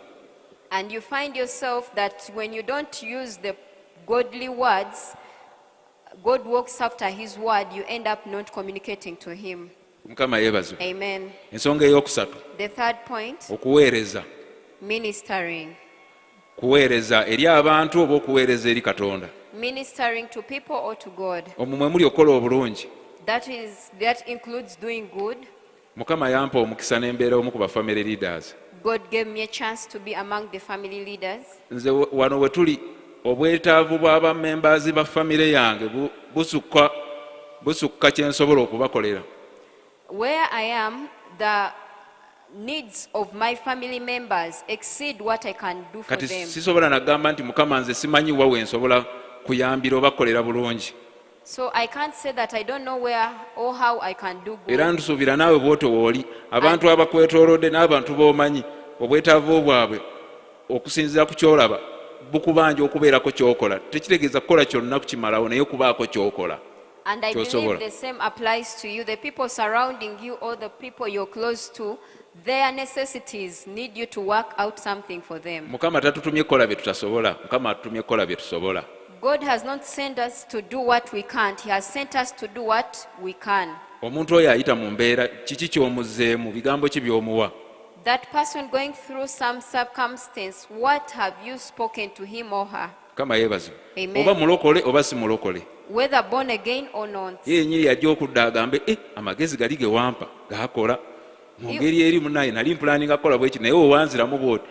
And you find yourself that when you don't use the godly words, God walks after his word, you end up not communicating to him. Mukama yeebazibwe. Amen. Ensonga ey'okusatu, The third point, okuweereza. ministering. Kuweereza eri abantu oba okuweereza eri Katonda. Ministering to people or to God. Omwo mwe muli okukola obulungi. That includes doing good. Mukama yampa omukisa n'embeera omu ku ba family leaders. God gave me a chance to be among the family leaders. Nze wano we tuli obwetaavu bw'aba members ba family yange busukka kye nsobola okubakolera. Where I am, the needs of my family members exceed what I can do for Kati them. sisobola nagamba nti Mukama nze simanyi wa we nsobola kuyambira obakolera bulungi. So I can't say that I don't know where or how I can do Era good. ntusuubira naawe bw'otyo wooli abantu abakwetoolodde n'abantu b'omanyi obwetaavu bwabwe okusinziira ku kyolaba bukubanja okubeerako ky'okola. Tekitegeeza kukola kyonna kukimalawo naye kubaako ky'okola. And I believe the same applies to you. The people surrounding you or the people you're close to, their necessities need you to work out something for them. Mukama tatutumye kukola bye tutasobola. Mukama atutumye kukola bye tusobola. God has not sent us to do what we can't. He has sent us to do what we can. Omuntu oyo ayita mu mbeera kiki ky'omuzzeemu, bigambo ki by'omuwa? That person going through some circumstance, what have you spoken to him or her? Mukama yeebazibwe. Amen. Oba mulokole oba si mulokole. Whether born again or not. Ye yennyini yajja okudda agambe amagezi gali ge wampa gaakola. Mu ngeri eri munnaye nali mpulaninga kukola bweki naye owanziramu bw'oti.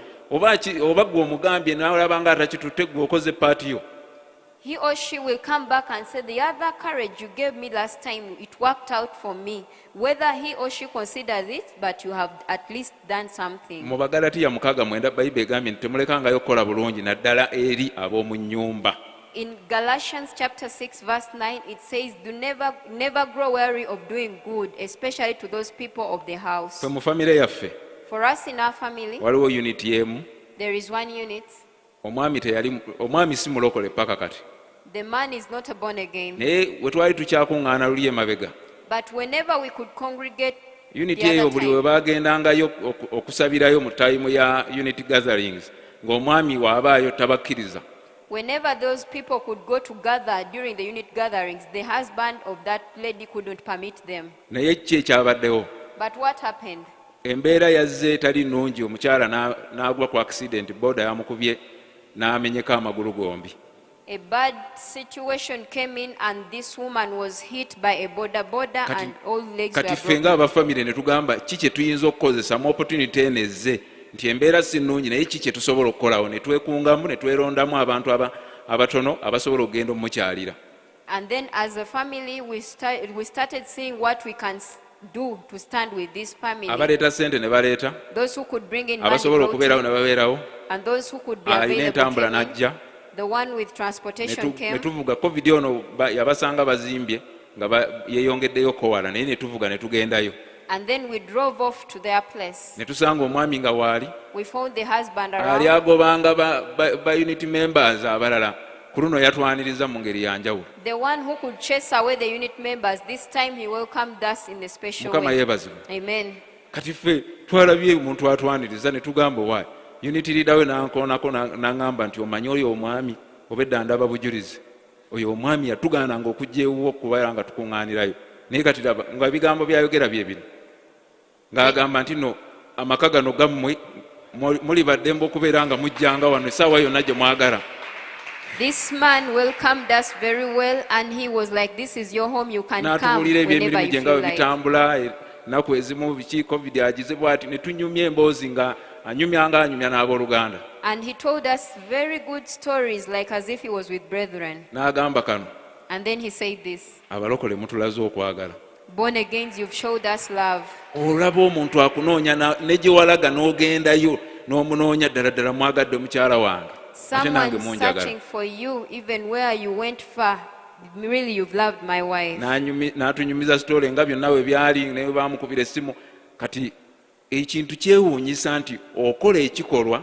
Oba gwe omugambye n'alaba nga atakitutte gwe okoze paati yo. He or she will come back and say, the other courage you gave me last time, it worked out for me. Whether he or she considers it, but you have at least done something. Mu Bagalatiya 6:9 Bayibuli egambye nti temulekangayo kukola bulungi naddala eri ab'omu nnyumba. In Galatians chapter 6 verse 9, it says, do never grow weary of doing good, especially to those people of the house. Ffe mu famire yaffe For us in our family, waliwo unity emu. there is one unit. Omwami si mulokole paka kati. The man is not born again. Naye we twali tukyakuŋŋaana luli emabega. But whenever we could congregate Unity the eyo other buli we time, baagendangayo okusabirayo mu time ya unity gatherings ng'omwami waabaayo tabakkiriza. whenever those people could go to gather during the unit gatherings, the husband of that lady couldn't permit them. Naye ki ekyabaddewo? But what happened? Embeera yazze etali nnungi, omukyala n'agwa ku accident, boda yamukubye n'amenyeko amagulu gombi. A bad situation came in and this woman was hit by a boda and all legs Kati were ffe broken. ng'abafamire ne tugamba ki kye tuyinza okukozesa mu opportunity eno ezze nti embeera si nnungi naye ki kye tusobola okukolawo, ne twekungamu ne twerondamu abantu abatono abasobola okugenda omukyalira. And then as a family, we started seeing what we can do to stand with this family. Abaleeta sente ne baleeta, Those who could bring in money abasobola brought okubeerawo in, ne babeerawo, and those who could be alina available entambula came in. n'ajja. The one with transportation Ne came. tuvuga covid ono yabasanga bazimbye nga yeeyongeddeyo kowala, naye ne tuvuga ne tugendayo. And then we drove off to their place. Ne tusanga omwami nga waali We found the husband ali around. agobanga ba unity members abalala, ku luno yatwaniriza mu ngeri ya njawulo. The one who could chase away the unit members, this time he welcomed us in a special Mukama way. yeebazibwe. Amen. Kati ffe twalabye omuntu atwaniriza ne tugamba waayi, unity leader we nankoonako n'aŋŋamba nti omanyi oyo omwami obedda ndaba bujulizi, oyo omwami yatugaananga okujja ewuwo okubeera nga tukuŋŋaanirayo, naye kati laba nga bigambo byayogera bye bino, ng'agamba nti no amaka gano gammwe muli baddembe okubeera nga mujjanga wano essaawa yonna gye mwagala. This man welcomed us very well, and he was like, this is your home, you can come N'atubuulira whenever ebyemirimu you gye nga feel bwe like. bitambula, ennaku ezimu biki covid agize bw'ati, ne tunyumya emboozi nga anyumya n'abooluganda. And he told us very good stories, like as if he was with brethren. N'agamba kano, And then he said this, abalokole mutulaze okwagala. born again, you've showed us love. Olaba omuntu akunoonya ne gye walaga n'ogendayo n'omunoonya ddala ddala mwagadde mukyala wange, ate nange Someone munjagala. searching for you, even where you went far. Really, you've loved my wife. N'atunyumiza sitole nga byonna we byali ne baamukubira essimu. Kati ekintu kyewuunyisa nti okola ekikolwa,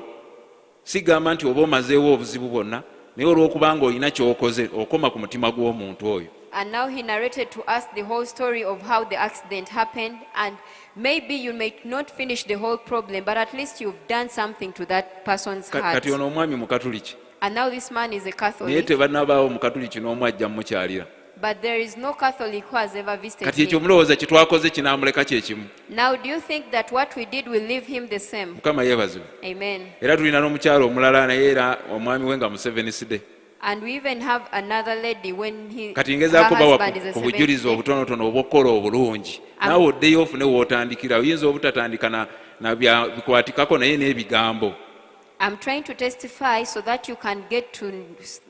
sigamba nti oba omazeewo obuzibu bwonna, naye olw'okubanga olina ky'okoze okoma ku mutima gw'omuntu oyo. And now he narrated to us the whole story of how the accident happened. And maybe you may not finish the whole problem, but at least you've done something to that person's heart. Kati ono omwami Mukatuliki, And now this man is a naye Catholic, tebannabaawo Mukatuliki n'omu ajja mmukyalira. but there is no Catholic who has ever visited Kati ekyo him. mulowooza kye twakoze kinaamuleka kye kimu. Now, do you think that what we did will leave him the same? Mukama yeebazibwe. Amen. Era tulina n'omukyalo omulala naye era omwami we nga museveniside. And we even have another lady when Kati her ngezaako bawa husband is a ku bujulizi Seventh-day. obutonotono obw'okukola obulungi. Naawe oddeyo ofune w'otandikira, oyinza obutatandika na bikwatikako naye n'ebigambo. I'm trying to testify so that you can get to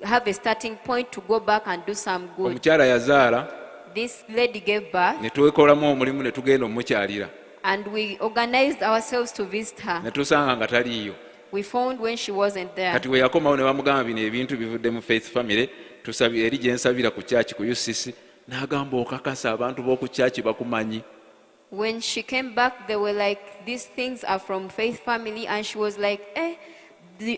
have a starting point to go back and do some good. Omukyala yazaala, This lady gave birth, ne twekolamu omulimu ne tugenda omukyalira, and we organized ourselves to visit her. ne tusanga nga taliiyo. We found when she wasn't there. Kati we yakomawo ne bamugamba bino ebintu bivudde mu Faith Family, eri gye nsabira ku kyaki ku UCC, n'agamba okakasa abantu b'oku kyaki bakumanyi. When she came back, they were like, these things are from Faith Family, and she was like,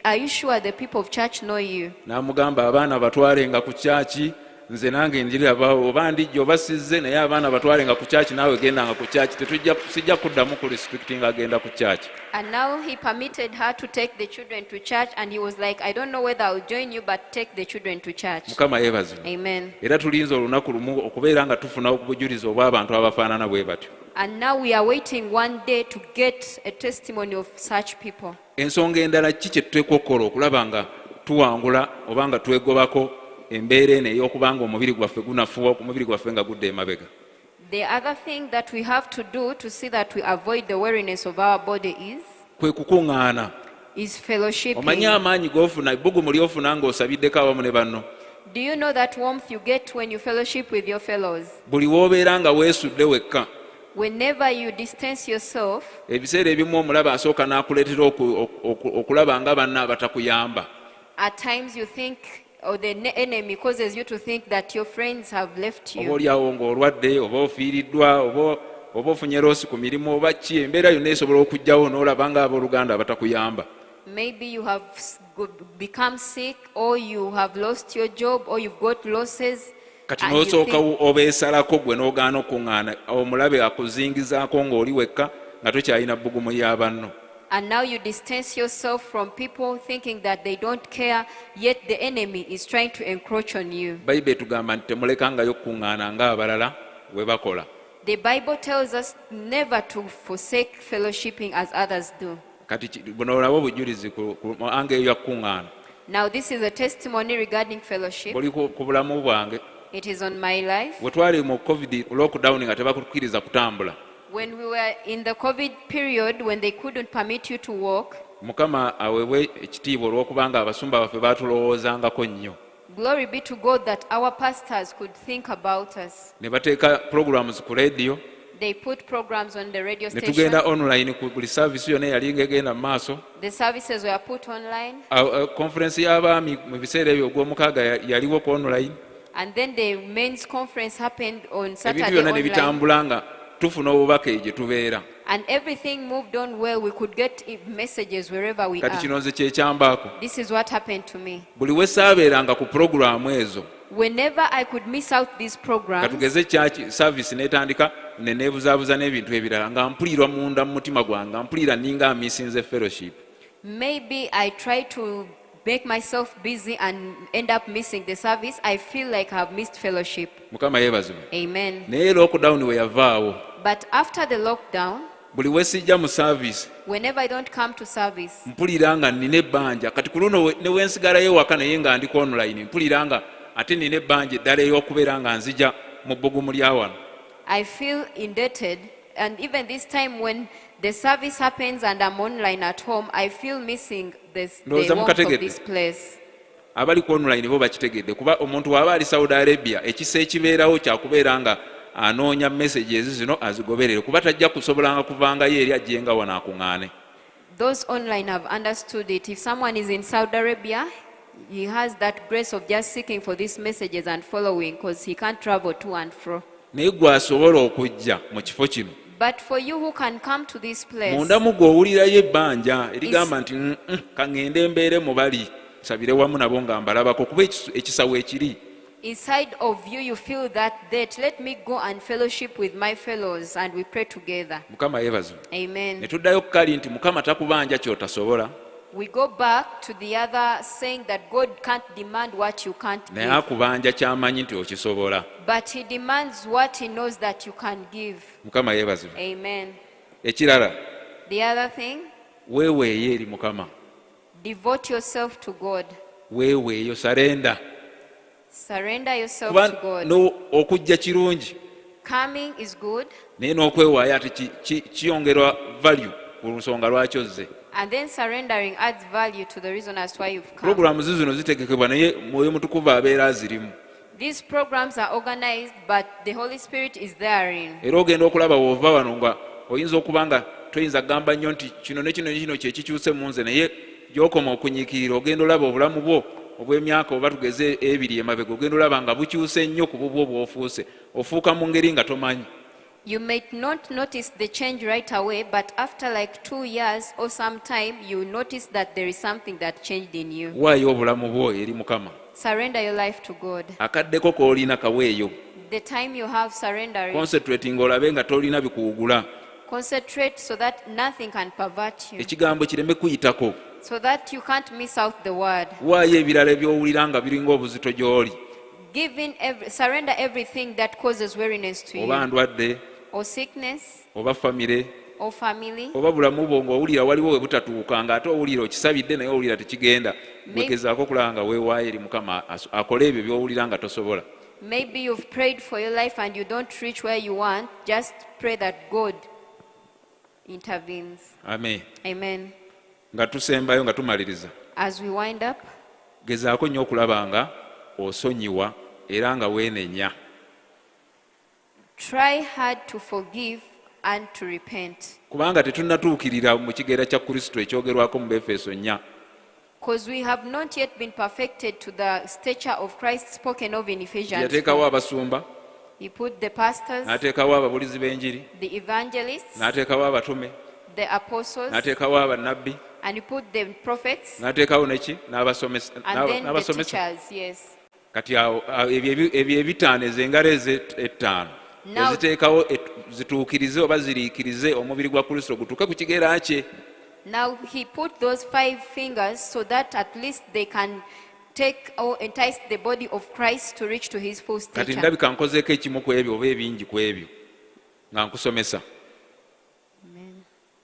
are you sure the people of church know you? N'amugamba abaana batwalenga ku kyaki, nze nange ndiraba oba ndijja oba sizze, naye abaana batwalenga ku kyaki naawe gendanga ku kyaki, sijja kuddamu ku restricting agenda ku kyaki. And now he permitted her to take the children to church, and he was like, I don't know whether I'll join you, but take the children to church. Mukama yeebazibwe. Amen. Era tulinze olunaku lumu okubeera nga tufuna obujulizi obw'abantu abafaanana bwe batyo. And now we are waiting one day to get a testimony of such people. Ensonga endala ki kye tuteekwa okukola okulaba nga tuwangula oba nga twegobako embeera eno ey'okubanga omubiri gwaffe gunafuwa, omubiri gwaffe nga gudda emabega. The other thing that we have to do to see that we avoid the weariness of our body Kwe kukuŋŋaana. is fellowshipping. Omanyi amaanyi g'ofuna, ebbugumu ly'ofuna ng'osabiddeko awamu ne banno. Do you know that warmth you get when you fellowship with your fellows? Buli w'obeera nga weesudde wekka, Whenever you distance yourself, ebiseera ebimu omulaba asooka n'akuleetera okulaba nga banna abatakuyamba. at times you think, or the enemy causes you to think that your friends have left Oba you. olyawo ng'olwadde, oba ofiiriddwa, oba ofunye loosi ku mirimu, oba ki, embeera yonna esobola okujjawo n'olaba nga abooluganda abatakuyamba. Maybe you have become sick, or you have lost your job, or you've got losses. Kati and you n'osooka think- obeesalako gwe n'ogaana okuŋŋaana, omulabe akuzingizaako ng'oli wekka nga tokyalina bbugumu ya banno. And now you distance yourself from people thinking that they don't care, yet the enemy is trying to encroach on you. Bayibuli etugamba nti temulekangayo kuŋŋaana ng'abalala bwe bakola. The Bible tells us never to forsake fellowshipping as others do. Kati buno olaba obujulizi ku anga eyo ya kuŋŋaana. Now this is a testimony regarding fellowship. Buli ku bulamu bwange. It is on my life. Bwe twali mu covid lockdown nga tebakukkiriza kutambula. When we were in the COVID period, when they couldn't permit you to walk, mukama aweebwe ekitiibwa olw'okubanga abasumba baffe baatulowoozangako nnyo glory be to God that our pastors could think about us. ne bateeka programs ku radio They put programs on the radio ne station. tugenda online ku buli service yonna yalinga egenda mu maaso. The services were put online. Conference y'abaami mu biseera ebyo ogw'omukaaga yaliwo ku online. And then the men's conference happened on Ebintu Saturday byonna ne online. bitambula nga tufuna obubaka gye tubeera. And everything moved on well. We could get messages wherever we Kati are. kino nze kyekyambaako. This is what happened to me. Buli we saabeeranga ku programu ezo Whenever I could miss out these programs, katugeze church service netandika neneebuzaabuza n'ebintu ebirala nga mpulirwa munda mu mutima gwange nga mpulira ninga amisinze fellowship. maybe I try to make myself busy and end up missing the service. I feel like I've missed fellowship. Mukama yeebazibwe. Amen. Naye lockdown we yavaawo But after the lockdown, buli we sijja mu service whenever I don't come to service, mpulira nga nina ebbanja kati ku luno ne wensigalayo ewaka naye nga ndiko online mpulira nga ate nina ebbanja eddala ey'okubeera nga nzija mu bbugumu lya wano. I feel indebted. And even this time when the service happens and I'm online at home, I feel missing the Ndowooza warmth of mukategedde. this place. Abali ku online bo bakitegedde kuba omuntu waba ali Saudi Arabia ekisa ekibeerawo kyakubeera nga anoonya messages zino azigoberere kuba tajja kusobolanga kuvangayo eri ajjenga wano akuŋŋaane. Those online have understood it. If someone is in Saudi Arabia, he has that grace of just seeking for these messages and following because he can't travel to and fro. Naye gwe asobola okujja mu kifo kino But for you who can come to this place, munda mu gwe owulirayo ebbanja erigamba nti kaŋŋende mbeere mu bali sabire wamu nabo nga mbalabako kuba ekisawo ekiri. inside of you, you feel that let me go and fellowship with my fellows and we pray together. Mukama yeebazibwe. Ne Amen. tuddayo ku kali nti Mukama takubanja kyotasobola We go back to the other saying that God can't demand what you can't naye give, akubanja ky'amanyi nti okisobola. but He demands what He knows that you can give. Mukama yeebazibwe. Amen. Ekirala The other thing, weeweeyo eri Mukama. devote yourself to God. Weeweeyo sarenda Surrender yourself kuba to God. okujja kirungi Coming is good, naye n'okwewaayo ate kiyongerwa value ku nsonga lwaki ozze. and then surrendering adds value to the reason as to why you've come. Pulogulaamu zino zitegekebwa naye mwoyo mutukuvu abeera azirimu. These programs are organized, but the Holy Spirit is therein. Era ogenda okulaba w'ova wano nga oyinza okuba nga toyinza kugamba nnyo nti kino ne kino ne kino kyekikyuse mu nze naye gy'okoma okunyiikirira ogenda olaba obulamu bwo obw'emyaka oba tugeze ebiri emabega ogenda olaba nga bukyuse nnyo ku bubwo bw'ofuuse ofuuka mu ngeri nga tomanyi. You may not notice the change right away, but after like 2 years or some time, you notice that there is something that changed in you. Waayo obulamu bwo eri Mukama. Surrender your life to God. Akaddeko k'olina kaweeyo. The time you have, surrender it. Concentrating olabe nga tolina bikuwugula. Concentrate so that nothing can pervert you, Ekigambo kireme kuyitako. so that you can't miss out the word. Waayo ebirala ebyowulira nga biringa obuzito gy'oli. Surrender everything that causes weariness to Oba you, ndwadde, or sickness, oba famire, or family. oba bulamu bwo ng'owulira waliwo we butatuuka ng'ate owulira okisabidde naye owulira tekigenda. Maybe- Wegezaako okulaba nga weewaayo eri Mukama akole ebyo by'owulira nga tosobola. Maybe you've prayed for your life and you don't reach where you want. Just pray that God intervenes. Amen. Amen. Nga tusembayo nga tumaliriza. As we wind up, Gezaako nnyo okulaba nga osonyiwa era nga weenenya. try hard to forgive and to repent. Kubanga tetunnatuukirira mu kigeera kya Kristo ekyogerwako mu Befeso 4. Because we have not yet been perfected to the stature of Christ spoken of in Ephesians Yateekawo 4. abasumba, He put the pastors, n'ateekawo ababulizi b'enjiri, the evangelists, n'ateekawo abatume, the apostles, n'ateekawo abannabbi, and he put the prophets, n'ateekawo neki n'abasomesa. and then the teachers. Yes. Kati awo ebyo ebitaano ez'engalo ettaano Now- eziteekawo zituukirize oba ziriikirize omubiri gwa Kristo gutuuke ku kigeera kye. Now he put those 5 fingers so that at least they can take or entice the body of Christ to reach to his full Kati stature. ndabika nkozeeko ekimu ku ebyo oba ebingi ku ebyo nga nkusomesa.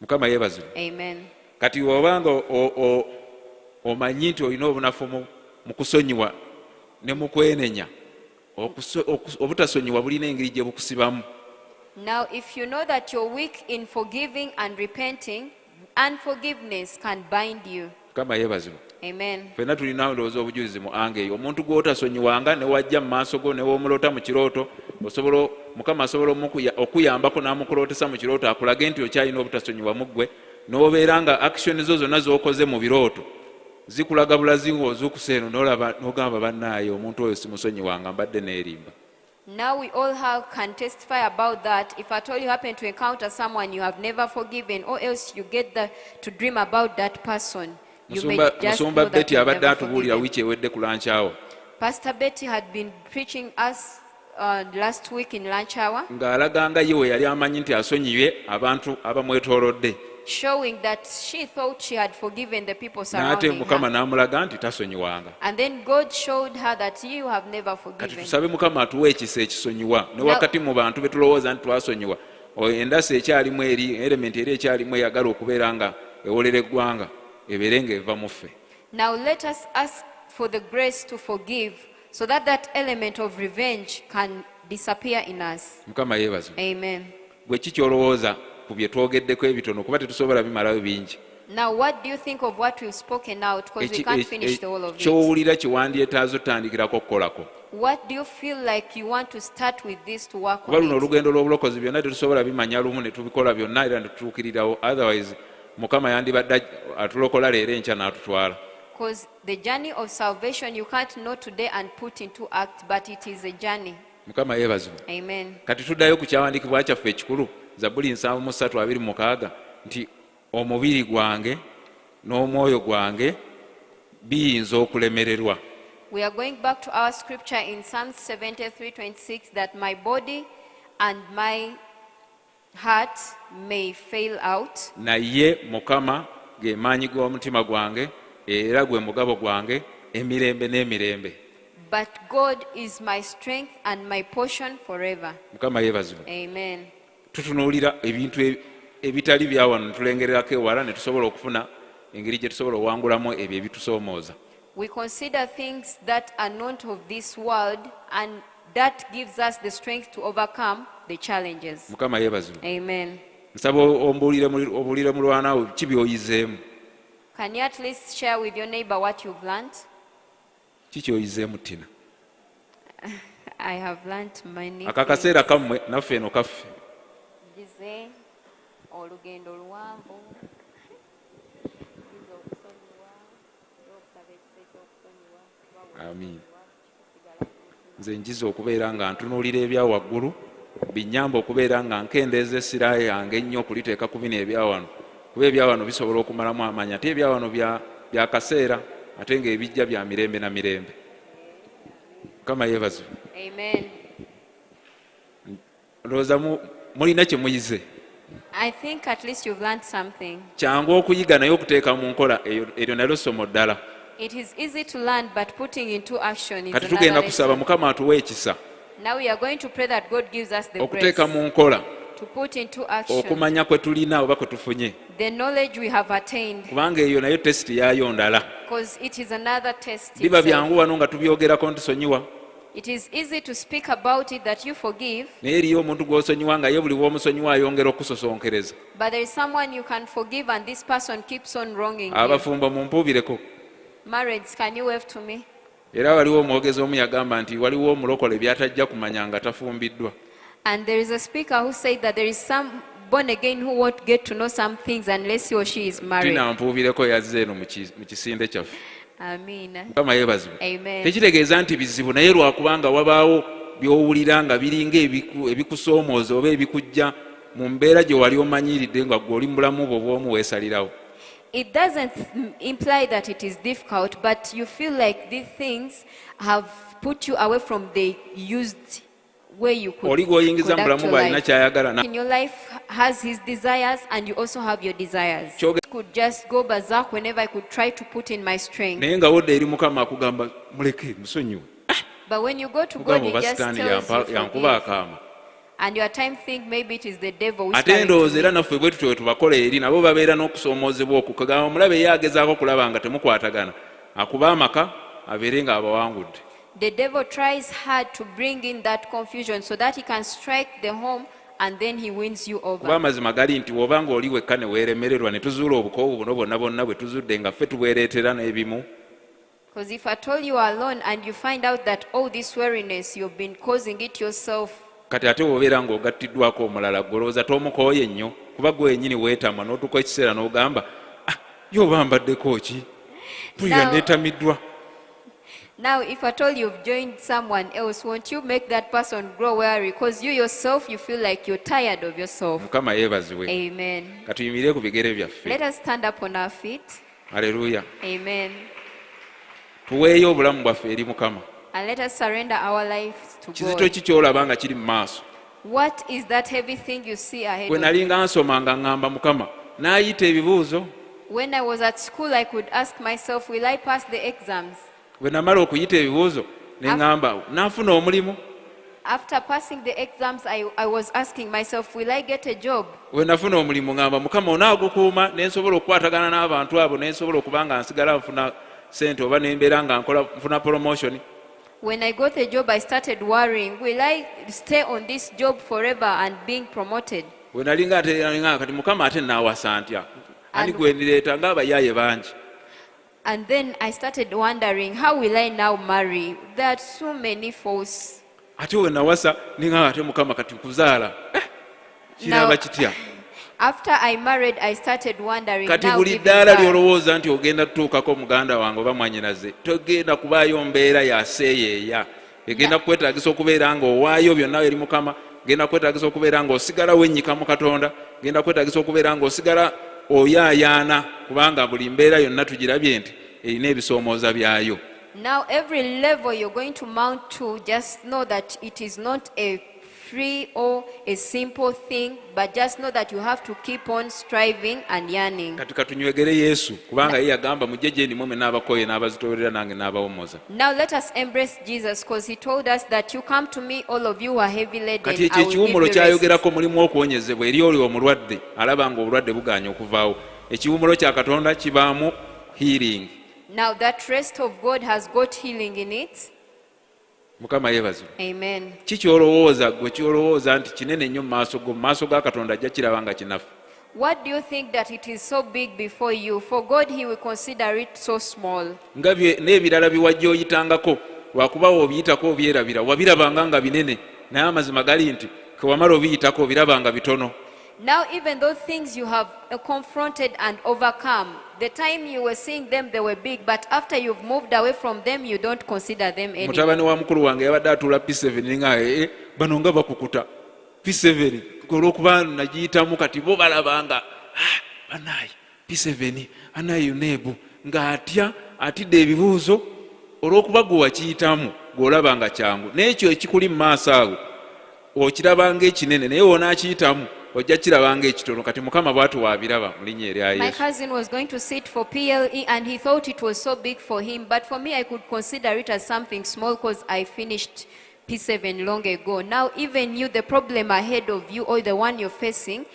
Mukama yeebazibwe. Amen. Kati obanga omanyi nti olina obunafu mu kusonyiwa ne mu kwenenya, obutasonyiwa bulina engeri gye bukusibamu. Now, if you know that you're weak in forgiving and repenting, unforgiveness can bind you. Mukama yeebazibwe. Amen. Ffenna tulina ndowooza obujulizi mu anga eyo. Omuntu gw'otasonyiwanga ne wajja mu maaso go ne w'omulota mu kirooto, Mukama asobola okuyambako n'amukulootesa mu kirooto akulage nti okyalina obutasonyiwa mu ggwe, n'obeera nga action zo zonna z'okoze mu birooto zikulaga bulazi ng'ozuukusa eno n'ogamba bannaaye omuntu oyo simusonyiwanga mbadde neerimba. Now we all can testify about that. If at all you happen to encounter someone you have never forgiven, or else you get to dream about that person, you may just know Musumba that Betty you've abadde never atubuulira forgiven. wiiki ewedde ku lunch hour Pastor Betty had been preaching us last week in lunch hour, ng'alaganga ye we yali amanyi nti asonyiwe abantu abamwetoolodde, showing that she thought she had forgiven the people n'ate surrounding Mukama her. n'amulaga nti tasonyiwanga. And then God showed her that you have never Kati forgiven. tusabe Mukama atuwe ekisa ekisonyiwa ne wakati mu bantu be tulowooza nti twasonyiwa, endasi ekyalimu eri elementi eri ekyalimu eyagala okubeera nga ewolera eggwanga ebeere ng'eva mu ffe. Now let us ask for the grace to forgive, so that that element of revenge can disappear in us. Mukama yeebazibwe. Amen. Gwe ki kyolowooza ku bye twogeddeko ebitono kuba tetusobola bimalayo bingi? Now what do you think of what we've spoken out, because we can't finish the whole of it? Ky'owulira kiwandyetaaza otandikirako okukolako. What do you feel like you want to start with this to work Kuba luno on it? olugendo lw'obulokozi byonna tetusobola bimanya lumu ne tubikola byonna era ne tutuukirirawo, otherwise Mukama yandibadde atulokola leero enkya n'atutwala. Because the journey of salvation you can't know today and put into act, but it is a journey. Mukama yeebazibwe. Amen. Kati tuddayo ku kyawandiikibwa kyaffe ekikulu Zabbuli 7:3-26 nti omubiri gwange n'omwoyo gwange biyinza okulemererwa. We are going back to our scripture in Psalm 73:26, that my body and my heart may fail out, Naye Mukama ge maanyi g'omutima gwange era gwe mugabo gwange emirembe n'emirembe. but God is my strength and my portion forever. Mukama yeebazibwe. Amen. Tutunuulira ebintu ebitali bya wano ne tulengererako ewala ne tusobola okufuna engeri gye tusobola owangulamu ebyo ebitusoomooza. We consider things that are not of this world, and that gives us the strength to overcome the challenges. Mukama yeebazibwe. Amen. Nsaba obuulire mulwanaawo ki by'oyizeemu. Can you at least share with your neighbor what you've learned? Ki ky'oyizeemu Tina? I have learned many Aka kaseera kammwe naffe eno kaffe. Ngize olugendo luwanvu, ngize okusonyiwa, n'okusaba ekisa ky'okusonyiwa, Amiina. Nze njiza okubeera nga ntunuulira ebya waggulu, binyamba okubeera nga nkendeeza essira yange ennyo okuliteeka ku bino ebya wano, kuba ebya wano bisobola okumalamu amaanyi, ate ebya wano bya kaseera ate ng'ebijja bya mirembe na mirembe. Mukama yeebazibwe. Amen. Ndowooza mulina kye muyize. I think at least you've learned something. Kyangu okuyiga naye okuteeka mu nkola eryo nalyo ssomo ddala. It is easy to learn, but putting into action is Kati another tugenda kusaba lesson. Mukama atuwe ekisa Now we are going to pray that God gives us the grace okuteeka mu nkola to put into action okumanya kwe tulina oba kwe tufunye, the knowledge we have attained, kubanga eyo nayo tesiti yaayo ndala. because it is another test Biba itself. byangu wano nga tubyogerako ntusonyiwa, It is easy to speak about it, that you forgive, naye eriyo omuntu gw'osonyiwa nga ye buli w'omusonyiwa ayongera okusosonkereza. but there is someone you can forgive and this person keeps on wronging you. Abafumbo mumpuubireko. Marrieds, can you wave to me? Era waliwo omwogezi omu yagamba nti waliwo omulokole byatajja kumanya nga tafumbiddwa. And there is a speaker who said that there is some born again who won't get to know some things unless he or she is married. Tina mpuubireko yazze eno mu kisinde kyaffe. Amina. Mukama yeebazibwe. Amen. Tekitegeeza nti bizibu, naye lwakubanga wabaawo by'owulira nga biringa ebikusoomooza oba ebikujja mu mbeera gye wali omanyiridde nga gwe oli mu bulamu bwo bw'omu weesalirawo. It doesn't imply that it is difficult, but you feel like these things have put you away from the used way you could Oli gw'oyingiza mu conduct bulamu your bw'alina life. ky'ayagala. In your life has his desires, and you also have your desires. Kyoge- Could just go berserk whenever I could try to put in my strength. Naye nga wodde eri Mukama akugamba muleke musonyiwe. But when you go to God, Mugamba he oba just sitaani tells you yankuba forgive. akaama. And your time think maybe it is the devil Ate whispering to ndowooza era me. naffe bwe tutyo tubakola eri nabo babeera n'okusoomoozebwa okwo. Kagamba omulabe ye agezaako okulaba nga temukwatagana, akuba amaka abeere ng'abawangudde. The devil tries hard to bring in that confusion so that he can strike the home and then he wins you kuba over. amazima gali nti wobanga oli wekka ne weeremererwa ne tuzuula obukoowu buno bwonna bwonna bwe tuzudde nga ffe tubwereetera n'ebimu. Because if at all you are alone and you find out that, oh, this weariness, you've been causing it yourself. Kati ate wobeera ng'ogattiddwako omulala golowooza tomukooye nnyo kuba gwe wennyini weetamwa n'otuuka ekiseera n'ogamba ye oba mbaddeko ki pulira neetamiddwa. Now, if at all you've joined someone else, won't you make that person grow weary? Because you yourself, you feel like you're tired of yourself. Mukama yeebazibwe. Amen. Katuyimire ku bigere byaffe. Let us stand up on our feet. Haleluya. Amen. Tuweeyo obulamu bwaffe eri Mukama. And let us surrender our lives to Kizito God. ki ky'olaba nga kiri mu maaso? What is that heavy thing you see ahead Bwe of nali you? nga nsoma nga ŋŋamba Mukama n'ayita ebibuuzo. When I was at school, I could ask myself, will I pass the exams? Bwe namala okuyita ebibuuzo ne ŋŋamba naafuna omulimu. After passing the exams, I was asking myself, will I get a job? Bwe nafuna omulimu ŋŋamba Mukama onaagukuuma ne nsobola okukwatagana n'abantu abo ne nsobola okuba nga nsigala nfuna ssente oba ne mbeera nga nfuna promotion. When I got a job, I started worrying, will I stay on this job forever and being promoted? Bwe nali nga ateera kati Mukama ate naawasa ntya ani gwe ndireeta ng'abayaaye bangi. And then I started wondering, how will I now marry? There are so many false. Ate we nawasa ninga ate Mukama kati kuzaala kiraba kitya. After I married, I started wondering, Kati now buli giving ddaala birth. ly'olowooza nti ogenda tutuukako muganda wange oba mwannyinaze togenda kubaayo mbeera yaseeyeeya egenda kwetaagisa okubeera nga owaayo byonna eri Mukama, genda kwetaagisa okubeera nga osigala wennyika mu Katonda, genda kwetaagisa okubeera nga osigala oyaayaana kubanga buli mbeera yonna tugirabye nti erina ebisoomooza byayo. Now every level you're going to mount to, just know that it is not a free or a simple thing, but just know that you have to keep on striving and yearning. Kati katunywegere Yesu kubanga ye yagamba mujje gye ndi mmwe n'abakoye n'abazitoolera nange n'abawommoza. Now let us embrace Jesus, because he told us that you come to me, all of you who are heavy laden, Kati ekyo I will give ekiwummulo you rest. kyayogerako mulimu okuwonyezebwa eri oli omulwadde alaba nga obulwadde bugaanye okuvaawo. Ekiwummulo kya Katonda kibaamu healing. Now that rest of God has got healing in it. Mukama yeebazibwe. Amen. Ki ky'olowooza gwe ky'olowooza nti kinene nnyo mu maaso go, mu maaso ga Katonda ajja kiraba nga kinafu? What do you think that it is so big before you? For God, he will consider it so small. Nga n'ebirala biwajja oyitangako lwakuba obiyitako obyerabira wabirabanga nga binene naye amazima gali nti kewamala obiyitako obiraba nga bitono. Now, even those things you have confronted and overcome, the time you were seeing them, they were big, but after you've moved away from them, you don't consider them anymore. Mutabani wa mukulu wange yabadde atuula P7 nga bano nga bakukuta P7 olw'okuba nagiyitamu kati bo balabanga banaye P7 anaye uneebu ng'atya atidde ebibuuzo olw'okuba gwe wakiyitamu gw'olaba nga kyangu n'ekyo ekikuli mu maaso awo okirabanga ekinene naye wonaakiyitamu ojja kirabanga ekitono. Kati Mukama bw'atu wabiraba mu linnya erya My Yesu. cousin was going to sit for PLE and he thought it was so big for him, but for me I could consider it as something small because I finished P7 long ago. Now even you, the problem ahead of you or the one you're facing,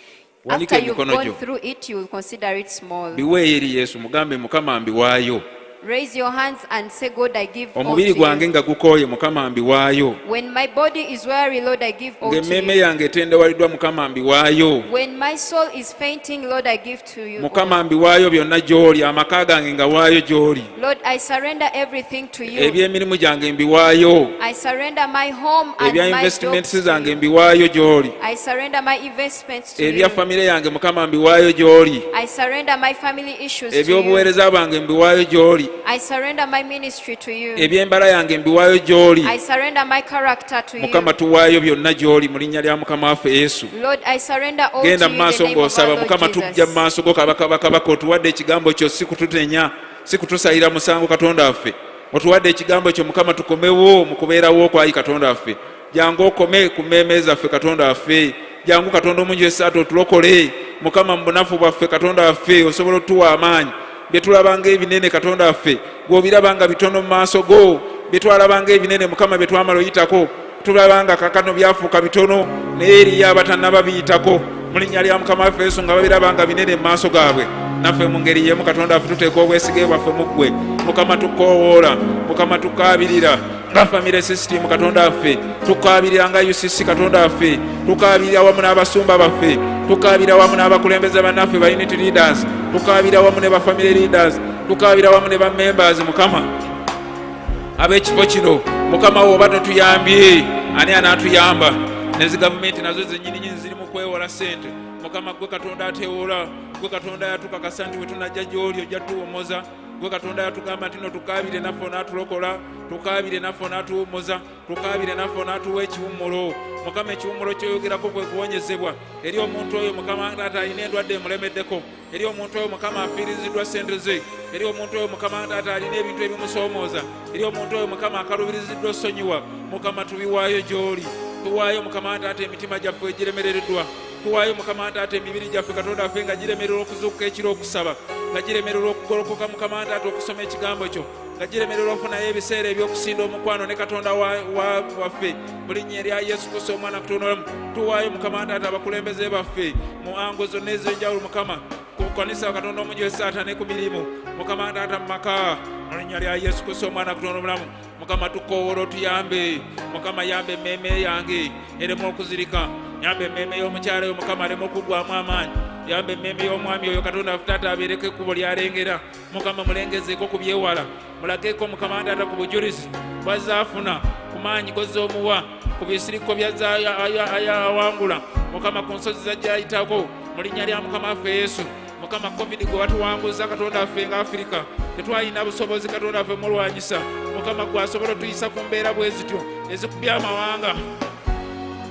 Wanika after you've emikono gone gyo. through it, you will consider it small. Biweeyo eri Yesu mugambe Mukama mbiwaayo. Raise your hands and say, God, I give all Omubiri to gwange you. nga gukooye Mukama mbiwaayo. When my body is weary, Lord, I give all to Ng'emmeeme you. yange etendewaliddwa Mukama mbiwaayo. When my soul is fainting, Lord, I give to you. Mukama mbiwaayo byonna gy'oli, amaka gange ngawaayo gy'oli. Lord, I surrender everything to you. Eby'emirimu gyange mbiwaayo. I surrender my home and Ebya my investments jobs to zange you. mbiwaayo gy'oli. I surrender my investments to Ebya you. famire yange Mukama mbiwaayo gy'oli. I surrender my family issues to you. Ebyobuweereza bwange mbiwaayo gy'oli. I surrender my ministry to you. Eby'embala yange mbiwaayo gy'oli. I surrender my character to Mukama you. tuwaayo byonna gy'oli mu linnya lya Mukama waffe Yesu. Lord, I surrender all to Genda you mu in the maaso name of our ng'osaba Lord Mukama tujja mu Jesus. maaso go kabaka otuwadde ekigambo kyo si kututenya si kutusalira musango Katonda waffe otuwadde ekigambo kyo Mukama tukomewo mu kubeerawo kwayi Katonda waffe jangu okome ku mmeeme zaffe Katonda waffe jangu Katonda omungi esaatu otulokole Mukama mu bunafu bwaffe Katonda waffe osobola otuwa amaanyi bye tulabanga ebinene Katonda waffe gw'obirabanga bitono mu maaso go bye twalabanga ebinene Mukama bye twamala oyitako tulabanga kakano byafuuka bitono naye eriyo abatannaba biyitako mu linnya lya Mukama waffe Yesu nga babirabanga binene mu maaso gaabwe naffe mu ngeri y'emu Katonda waffe tuteeka obwesige bwaffe mu ggwe Mukama tukoowoola Mukama tukaabirira nga family system katonda waffe, tukabirira nga UCC katonda waffe, tukabirira wamu n'abasumba baffe, tukabirira wamu n'abakulembeze bannaffe ba unity leaders, tukabirira wamu ne ba family leaders, tukabirira wamu ne ba members. Mukama ab'ekifo kino, Mukama woba totuyambye ani anaatuyamba? Nezi gavumenti nazo zennyini ziri mu kwewola ssente. Mukama gwe katonda ateewola, gwe katonda yatukakasa nti bwe tunajja gy'oli ojja tuwomoza, gwe katonda yatugamba nti no tukabire naffe n'atulokola, tukabire naffe n'atuwomoza, tukabire naffe n'atuwa ekiwummulo. Mukama ekiwummulo kyoyogerako kwe kuwonyezebwa eri omuntu oyo Mukama Taata alina endwadde emulemeddeko, eri omuntu oyo Mukama afiiriziddwa ssente ze, eri omuntu oyo Mukama Taata alina ebintu ebimusoomooza, eri omuntu oyo Mukama akalubiriziddwa ossonyiwa. Mukama tubiwaayo gy'oli, tuwaayo Mukama Taata emitima gyaffe egiremereddwa, tuwaayo Mukama Taata emibiri gyaffe katonda waffe nga giremererwa okuzuukuka ekiro okusaba, nga giremererwa okugolokoka Mukama Taata okusoma ekigambo kyo, nga giremererwa okufunayo ebiseera eby'okusinda omukwano ne katonda waffe mu linnya erya Yesu Kristo omwana katonda olamu. Tuwaayo Mukama Taata abakulembeze baffe mu ango zonna ez'enjawulo Mukama, ku kanisa katonda omungi Saatane ku mirimu Mukama Taata mu maka, mu linnya lya Yesu Kristo omwana katonda omulamu. Mukama tukoowola otuyambe, Mukama yambe emmeeme yange eremu okuzirika, yambe emmeeme y'omukyala oyo Mukama aleme okuggwaamu amaanyi, yambe emmeeme y'omwami oyo katonda waffe Taata abeereko ekkubo ly'alengera. Mukama mulengezeeko ku byewala, mulageeko Mukama Taata ku bujulizi bw'azaafuna, ku maanyi gozza omuwa, ku bisiriko by'azza ayawangula Mukama ku nsozi z'ajjayitako mu linnya lya Mukama waffe Yesu. Mukama COVID gwe watuwanguza katonda waffe nga Afirika, tetwalina busobozi katonda waffe mulwanyisa. Mukama gwe asobola otuyisa ku mbeera bwe zityo ezikubya amawanga.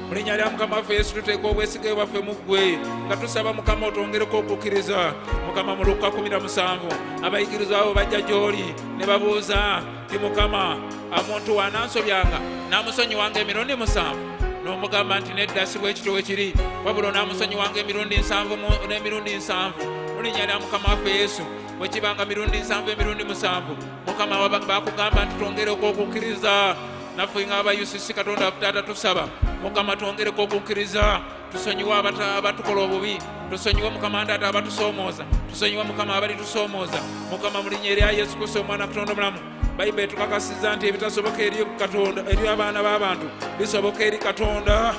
Mu linnya lya Mukama waffe Yesu tuteeka obwesige bwaffe mu ggwe nga tusaba Mukama otwongereko okukkiriza. Mukama mu Luka 17 abayigirizwa abo bajja gy'oli ne babuuza ti Mukama omuntu wanansobyanga n'amusonyiwanga emirundi 7? N'omugamba nti nedda si bwe kityo bwe kiri, wabula n'amusonyiwanga emirundi 7 n'emirundi 7. Mu linnya lya Mukama waffe Yesu bwe kibanga mirundi 7 emirundi 7, Mukama bakugamba nti twongereko okukkiriza. Naffe nga aba UCC katonda waffe Taata tusaba Mukama twongereko okukkiriza, tusonyiwe abatukola obubi, tusonyiwe Mukama Taata abatusoomooza, tusonyiwe Mukama abali tusoomooza. Mukama mu linnya erya Yesu Kristo omwana katonda omulamu, Bayibuli tukakasiza nti ebitasoboka eri katonda eri abaana b'abantu bisoboka eri Katonda.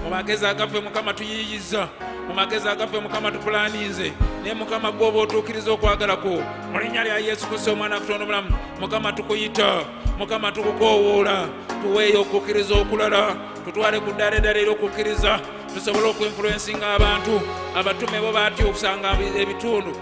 Mu magezi agaffe Mukama tuyiyiza, mu magezi agaffe Mukama tupulaanize, naye Mukama gw'oba otuukiriza okwagalako. Mu linnya lya Yesu Kristo omwana katonda omulamu, Mukama tukuyita, Mukama tukukoowoola, tuweeyo okukkiriza okulala, tutwale ku ddaala eddala ery'okukkiriza, tusobole okuinfluensinga abantu. Abatume bo batyo okusanga ebitundu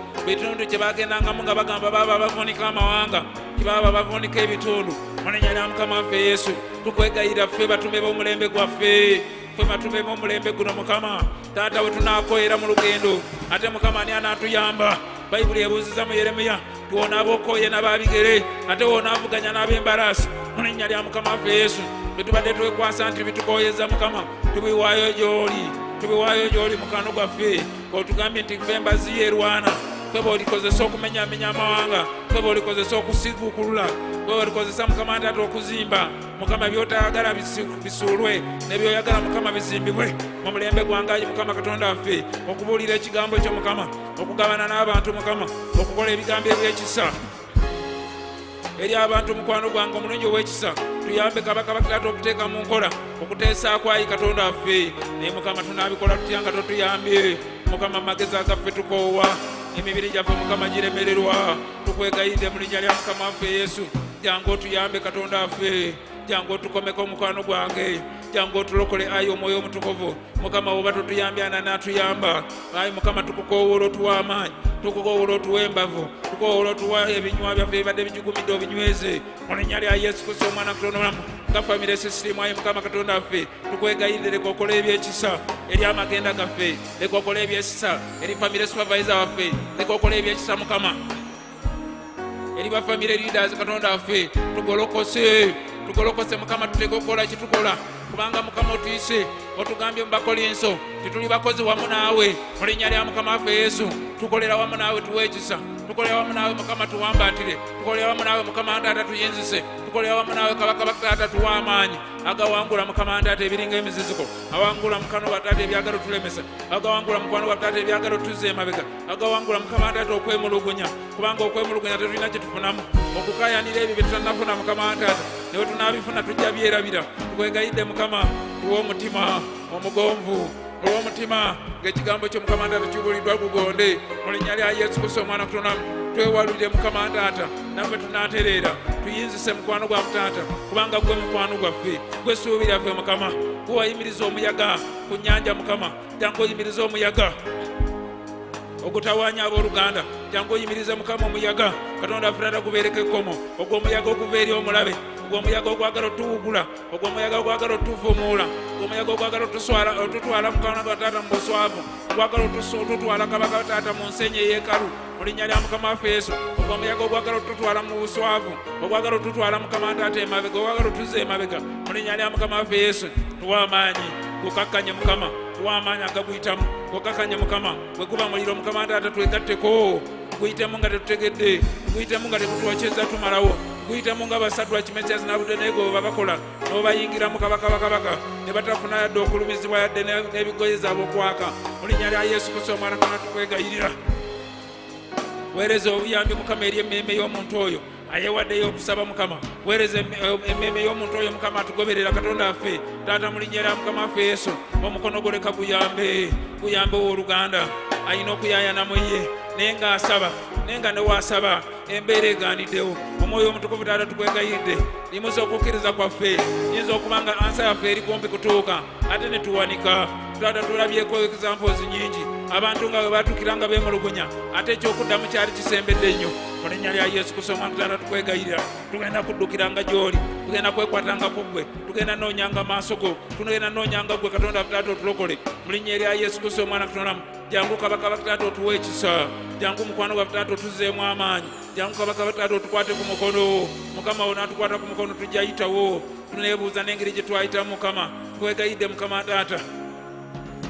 kye bagendangamu nga bagamba baba bavunika amawanga, kibaba bavunika ebitundu. Mu linnya lya Mukama waffe Yesu tukwegayirira ffe batume b'omulembe gwaffe, ffe batume b'omulembe guno Mukama Taata we tunaakoyera mu lugendo, ate Mukama ani anaatuyamba? Bayibuli ebuuziza mu Yeremiya tuwona ab'okooye n'ababigere, ate wonaavuganya n'ab'embalaasi. Mu linnya lya Mukama waffe Yesu bwe tubadde twekwasa nti bitukooyeza Mukama tubiwaayo gy'oli, tubiwaayo gy'oli mukano gwaffe. Otugambye nti ffe embazi y'erwana, ffe b'olikozesa okumenyaamenya amawanga, ffe b'olikozesa okusiguukulula, ffe b'olikozesa Mukama Taata okuzimba. Mukama by'otayagala bisuulwe, ne by'oyagala Mukama bizimbibwe mu mulembe gwangayi Mukama katonda waffe, okubuulira ekigambo kyo Mukama, okugabana n'abantu Mukama, okukola ebigambo eby'ekisa eri abantu. Mukwano gwange omulungi ow'ekisa, tuyambe kabaka Taata okuteeka mu nkola okuteesa kwayi katonda waffe, naye Mukama tunaabikola tutya nga totuyambye? Mukama magezi agaffe tukoowa, emibiri gyaffe Mukama giremererwa, tukwegayidde mu linnya lya Mukama waffe Yesu. Jangu otuyambe katonda waffe, jangu otukomeko mukwano gwange, jangu otulokole ayi omwoyo omutukuvu. Mukama oba totuyambye ana naatuyamba? Ayi Mukama tukukoowoola otuwa amaanyi, tukukoowoola otuwa embavu, tukukoowoola otuwa ebinywa byaffe ebibadde bijugumidde obinyweze. Mu linnya lya Yesu Kristo omwana katonda omulamu, nga famire sisirimu ayi Mukama katonda waffe tukwegayirire, leka okole ebyekisa eri amagenda gaffe, leka okole ebyekisa eri famire supervisor waffe, leka okole ebyekisa Mukama eri ba family leaders katonda waffe, tugolokose Mukama tuteeke okukola kitukola, kubanga Mukama otuyise, otugambye mu Bakolinso tituli bakozi wamu naawe. Mu linnya lya Mukama waffe Yesu tukolera wamu naawe, tuwe ekisa, tukole awamu naawe mukama tuwambatire, tukole awamu naawe mukama Taata tuyinzise, tukole awamu naawe kabaka Taata tuwa amaanyi agawangula mukama Taata ebiringa emiziziko, awangula mukama wa Taata ebyagala tulemesa, agawangula mukwano wa Taata ebyagala tuzze emabega, agawangula mukama Taata okwemulugunya, kubanga okwemulugunya tetulina kye tufunamu, okukayanira ebyo bye tutannafuna mukama Taata newe tunaabifuna tujja byerabira. Tukwegayidde mukama olw'omutima omugonvu, olw'omutima ng'ekigambo kyo mukama Taata kibuliddwa gugonde, mu linnya lya Yesu Kristo omwana Katonda twewalulire mukama Taata naffe tunaatereera tuyinzise mukwano gwa Taata, kubanga gwe mukwano gwaffe, gwe ssuubi lyaffe mukama, gwe wayimiriza omuyaga ku nnyanja mukama, jangu oyimiriza omuyaga ogutawaanya abooluganda, jangu oyimirize mukama omuyaga Katonda waffe Taata gubeereko ekkomo, ogwo omuyaga okuva eri omulabe, ogwo omuyaga ogwagala otuwugula, ogwo omuyaga ogwagala otuvumuula, ogwo omuyaga ogwagala otutwala mukama wa Taata mu buswavu, ogwagala otutwala kabaka wa Taata mu nsenyi eyeekalu mu linnya lya mukama waffe Yesu, ogwo omuyaga ogwagala otutwala mu buswavu, ogwagala otutwala mukama Taata emabega, ogwagala otuzza emabega mu linnya lya mukama waffe Yesu. Tuwa amaanyi gukakkanye mukama, tuwa amaanyi agaguyitamu gukakkanye mukama, bwe guba muliro mukama Taata twegatteko, guyitemu nga tetutegedde, guyitemu nga tetutwokyeza tumalawo, guyitemu nga basatu akimesyazi nabudenego babakola n'obayingiramu kabaka ne batafuna yadde okulumizibwa yadde n'ebigoye zaabwe okwaka mu linnya lya Yesu Kristo omwana Katonda tukwegayirira. Weereza obuyambi mukama eri emmeeme y'omuntu oyo ayeewaddeyo okusaba mukama, weereza emmeeme y'omuntu oyo mukama atugoberera Katonda waffe Taata mu linnya lya mukama waffe Yesu. Omukono gwo leka guyambe owooluganda ayina okuyaayanamu ye naye ng'asaba, naye nga newasaba embeera egaaniddewo. Omwoyo omutukuvu Taata tukwegayidde, limuza okukkiriza kwaffe, yinza okuba nga ansa yaffe eri kumpi kutuuka ate ne tuwanika. Taata tulabyeko examples nyingi, abantu nga bwe baatukiranga beemulugunya ate ekyokuddamu kyali kisembedde nnyo. Mu linnya lya Yesu Kristo omwana Taata tukwegayirira, tugenda kuddukiranga gy'oli, tugenda kwekwatanga ku ggwe, tugenda noonyanga maaso go, tugenda noonyanga ggwe Katonda waffe Taata otulokole mu linnya lya Yesu Kristo omwana Katonda. Jangu kabaka wa Taata otuwe ekisa, jangu mukwano gwa Taata otuzzeemu amaanyi, jangu kabaka wa Taata otukwate ku mukono mukama onaatukwata ku mukono tujja yitawo, tuneebuuza n'engeri gye twayitamu mukama. Twegayidde mukama Taata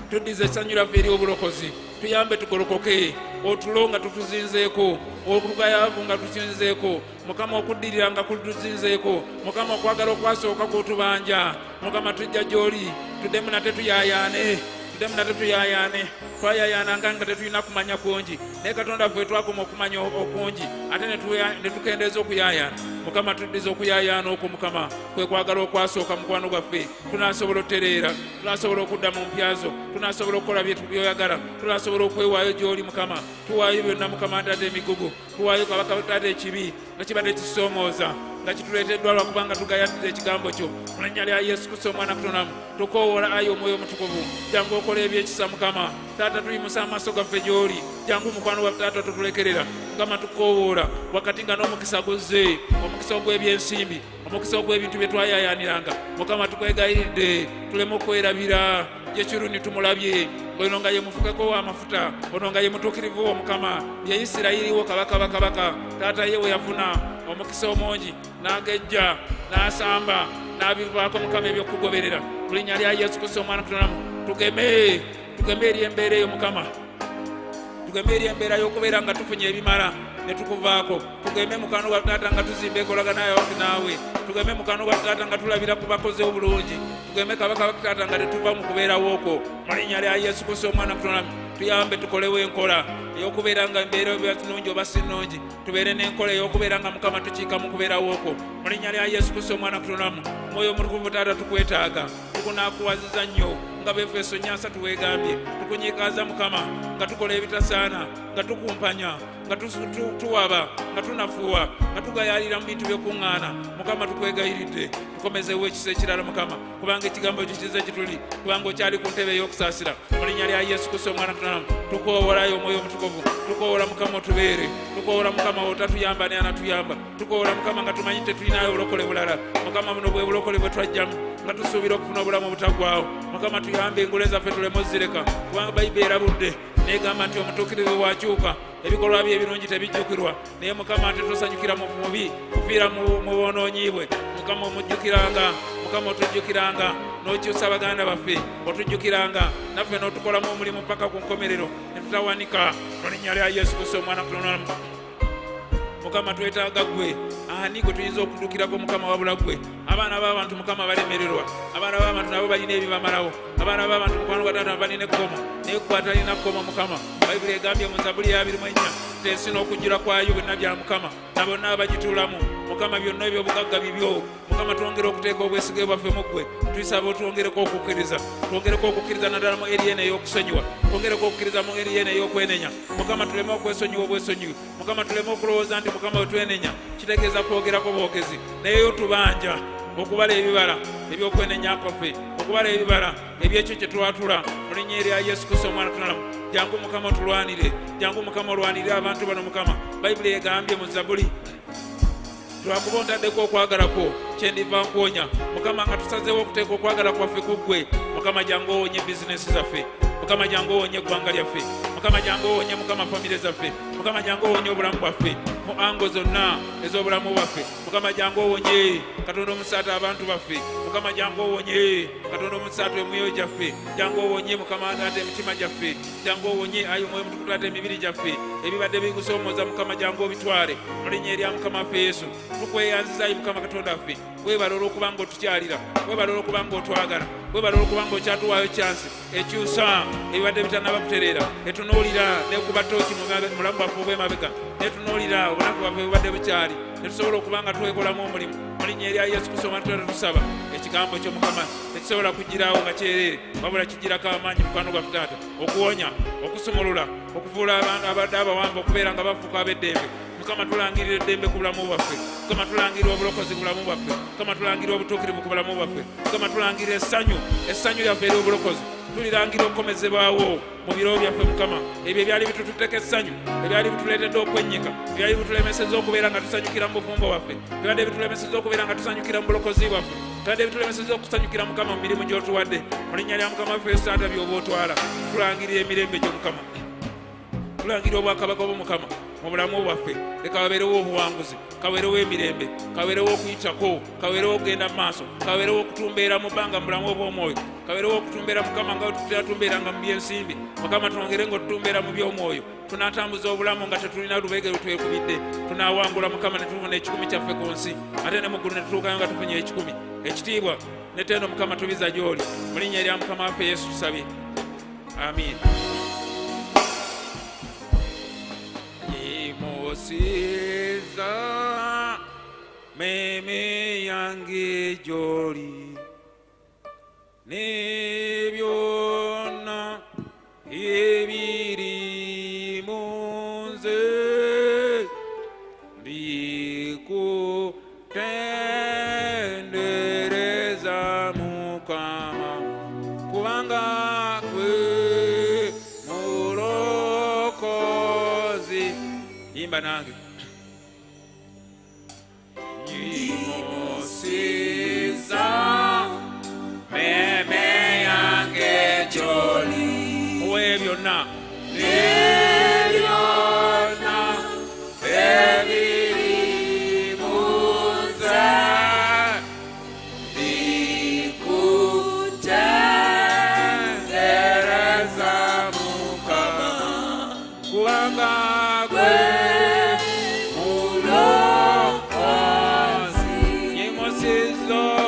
tuddize essanyu lyaffe eri obulokozi, tuyambe tugolokoke, otulo nga tutuzinzeeko, olugayaavu nga tukinzeeko mukama, okuddirira nga kutuzinzeeko mukama, okwagala okwasooka kw'otubanja mukama, tujja gy'oli tuddemu nate tuyaayaane, tuddemu nate tuyaayaane, twayayaananga nga tetulina kumanya kungi naye Katonda ffe twakoma okumanya okungi ate ne tukendeeza okuyaayaana mukama. Tuddiza okuyaayaana okwo mukama kwe kwagala okwasooka mukwano gwaffe, tunaasobola otereera, tunaasobola okudda mu mpyazo, tunaasobola okukola byoyagala, tunaasobola okwewaayo gy'oli mukama. Tuwaayo byonna mukama Taata emigugu, tuwaayo kabaka Taata ekibi nga kibadde kisoomooza nga kituleeteddwa lwakubanga tugayaniriza ekigambo kyo mu linnya lya Yesu Kristo omwana Katonda. Tukoowola ayi omwoyo omutukuvu, jangu okola ebyekisa mukama Taata, tuyimusa amaaso gaffe gy'oli, jangu mukwano waffe Taata tutulekerera mukama. Tukoowoola wakati nga n'omukisa guzze, omukisa ogw'ebyensimbi, omukisa ogw'ebintu bye twayaayaaniranga mukama, tukwegayiridde tuleme okwerabira Yekiruni tumulabye, ono nga ye mufukeko w'amafuta, ono nga ye mutuukirivu w'omukama, ye Isirayiri wo kabaka Taata ye we yafuna omukisa omungi n'agejja n'asamba n'abivaako mukama ebyokugoberera mu linnya lya Yesu Kristo omwana Katonda. Tugeme eri embeera eyo mukama, tugeme eri embeera y'okubeera nga tufunye ebimala ne tukuvaako. Tugeme mukano gwa Taata nga tuzimba enkolagana yaffe naawe, tugeme mukano gwa Taata nga tulabira ku bakozi obulungi, tugeme kabaka wa Taata nga tetuva mu kubeerawo okwo mu linnya lya Yesu Kristo omwana Katonda. Tuyambe tukolewo enkola ey'okubeera nga embeera oba nnungi oba si nnungi, tubeere n'enkola ey'okubeera nga mukama tukiika mu kubeerawo okwo mu linnya lya Yesu Kristo omwana Katonda. Mwoyo omutukuvu Taata tukwetaaga, tukunaakuwaziza nnyo nga Befeso 4 tuweegambye, tukunyiikaaza mukama nga tukola ebitasaana, nga tukumpanya, nga tuwaba, nga tunafuwa, nga tugayaalira mu bintu by'okuŋŋaana mukama. Tukwegayiridde tukomezewo ekisa ekirala mukama, kubanga ekigambo kyo kize kituli, kubanga okyali ku ntebe ey'okusaasira mu linnya lya Yesu Kristo omwana Katonda. Tukoowolayo omwoyo omutukuvu, tukoowola mukama otubeere, tukoowola mukama otatuyamba ne anatuyamba, tukoowola mukama nga tumanyi tetulinayo obulokole bulala mukama. Buno bwe bulokole bwe twajjamu nga tusuubira okufuna obulamu obutaggwaawo mukama. Tuyambe engule zaffe tuleme ozzireka, kubanga Bayibuli erabudde negamba nti omutuukirivu bw'akyuka ebikolwa bye ebirungi tebijjukirwa, naye mukama ate tosanyukira mu mubi kufiira mu bwonoonyi bwe mukama. Omujjukiranga mukama, otujjukiranga n'okyusa baganda baffe, otujjukiranga naffe n'otukolamu omulimu paka ku nkomerero ne tutawanika mu linnya lya Yesu Kristo omwana Katonda. Mukama twetaaga gwe ani gwe tuyinza okuddukirako Mukama wabula gwe. Abaana b'abantu Mukama balemererwa, abaana b'abantu nabo balina ebibamalawo, abaana b'abantu mukwano gwa taata balina ekkomo naye gwe atalina kkomo Mukama. Bayibuli egambye mu Zabbuli ya 24 ensi n'okujjula kwayo byonna bya Mukama na bonna abagituulamu. Mukama byonna eby'obugagga bibyo. Mukama twongere okuteeka obwesige bwaffe mu ggwe. Tuyisaba otwongereko okukkiriza, twongereko okukkiriza naddala mu eri eno ey'okusonyiwa, twongereko okukkiriza mu eri eno ey'okwenenya. Mukama tuleme okwesonyiwa obwesonyiwe. Mukama tuleme okulowooza nti Mukama wetwenenya kitegeeza kwogerako bwogezi, naye yo tubanja okubala ebibala ebyokwenenya kwaffe, okubala ebibala ebyekyo kye twatula mu linnya erya Yesu Kristo omwana tunalamu. Jangu Mukama otulwanire, jangu Mukama olwanire abantu bano Mukama. Bayibuli egambye mu Zabbuli lwakuba ontaddeko okwagala kwo kyendiva nkuwonya. Mukama nga tusazeewo okuteeka okwagala kwaffe ku ggwe. Mukama jangu owonye bizinesi zaffe, Mukama jangu owonye eggwanga lyaffe, Mukama jangu owonye Mukama famire zaffe, Mukama jangu owonye obulamu bwaffe mu ango zonna ez'obulamu bwaffe. Mukama jangu owonye Katonda omusaata abantu baffe, Mukama jangu owonye Katonda omusaata emyoyo gyaffe, jangu owonye Mukama ate emitima gyaffe, jangu owonye ayi omwoyo mutukuvu ate emibiri gyaffe ebibadde bigusoomooza Mukama jangu obitwale mu linnya erya Mukama waffe Yesu. Tukweyanzizaayi Mukama Katonda waffe, weebala olw'okuba ng'otukyalira, weebala olw'okuba ng'otwagala, weebala olw'okuba ng'okyatuwaayo kyansi ekyusa ebibadde bitannaba kutereera. Etunuulira n'ekuba ttooki mu mulamu bwaffe obw'emabega, netunuulira obunaku bwaffe bubadde bukyali, ne tusobola okuba nga twekolamu omulimu mu linnya erya Yesu Kristo omwana tusaba. Ekigambo kyo Mukama tekisobola kugiraawo nga kyereere, wabula kigirako amaanyi mukwano gwaffe Taata okuwonya, okusumulula, okufuula abantu abadde abawamba okubeera nga bafuuka ab'eddembe. Mukama tulangirira eddembe ku bulamu bwaffe, Mukama tulangirira obulokozi ku bulamu bwaffe, Mukama tulangirira obutuukirivu ku bulamu bwaffe, Mukama tulangirira essanyu lyaffe ery'obulokozi, tulirangira okukomezebwawo mu biro byaffe Mukama. Ebyo ebyali bitututteko essanyu, ebyali bituleetedde okwennyika, ebyali bitulemesezza okubeera nga tusanyukira mu bufumbo bwaffe, ebibadde bitulemesezza okubeera nga tusanyukira mu bulokozi bwaffe, ebibadde bitulemesezza okusanyukira Mukama mu mirimu gy'otuwadde. Mu linnya lya Mukama waffe Yesu Taata by'oba otwala, tulangirira emirembe gyo Mukama, tulangirira obwakabaka bwo Mukama mu bulamu bwaffe. Leka wabeerewo obuwanguzi, kaweerewo emirembe, kaweerewo okuyitako, kaweerewo okugenda mu maaso, kaweerewo okutumbeera mu bbanga mu bulamu obw'omwoyo, kaweerewo okutumbeera Mukama nga tuteratumbeeranga mu by'ensimbi. Mukama twongere ng'otutumbeera mu by'omwoyo, tunaatambuza obulamu nga tetulina lubege lutwekubidde, tunaawangula Mukama ne tufuna ekikumi kyaffe ku nsi, ate ne mu ggulu ne tutuukayo nga tufunye ekikumi. Ekitiibwa n'ettendo Mukama tubiza gy'oli, mu linnya erya Mukama waffe Yesu tusabye, amiina. Siza meme yange gy'oli ne byonna ebiri mu nze mbikutendereza Mukama kubanga gwe mulokozi. Imba nange. Nyimosiza meme yange gy'oli owe byonna ebiri mu nze mbikutendereza Mukama kubanga gwe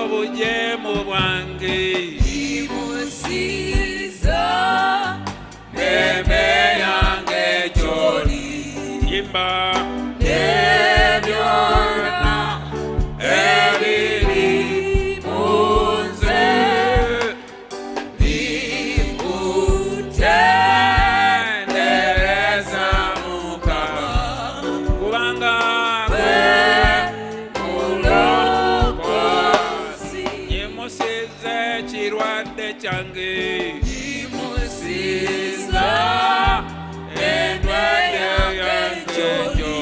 obujemu bwange. Imusiza meme yange gy'oli yimba ebyonna ebiri mu nze bikutendereza Mukama kubanga ekirwadde kyange. Imusiza endwadde yange gy'oli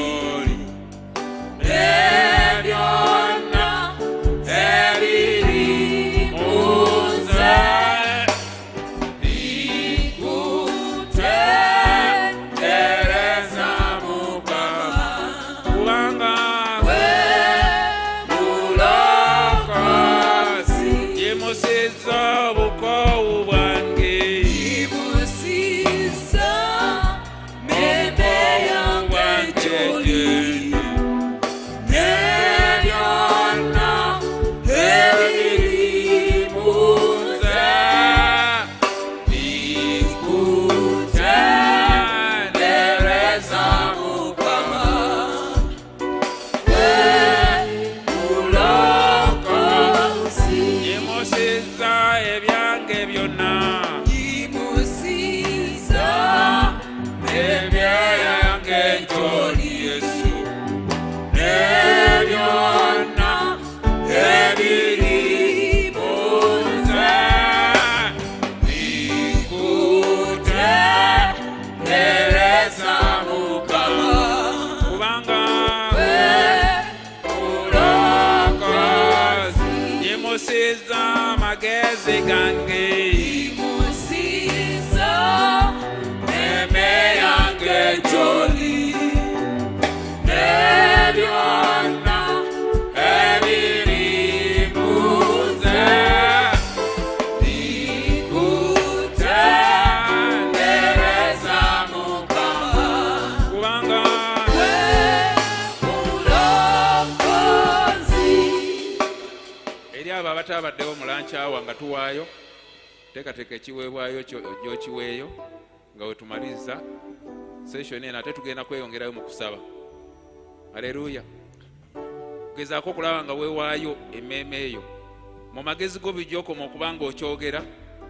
yange imusiza meme yange joli nebyonna ebirimuze bikutendereza Mukama kubanga gwe mulokozi. eri abo abatabaddewo mulankyawa nga tuwaayo teekateeka ekiweebwayo gy'okiweeyo nga we tumaliriza session eno ate tugenda kweyongerayo mu kusaba. Haleluya. Gezaako okulaba nga weewaayo emmeeme eyo mu magezi go bijokoma okuba nga okyogera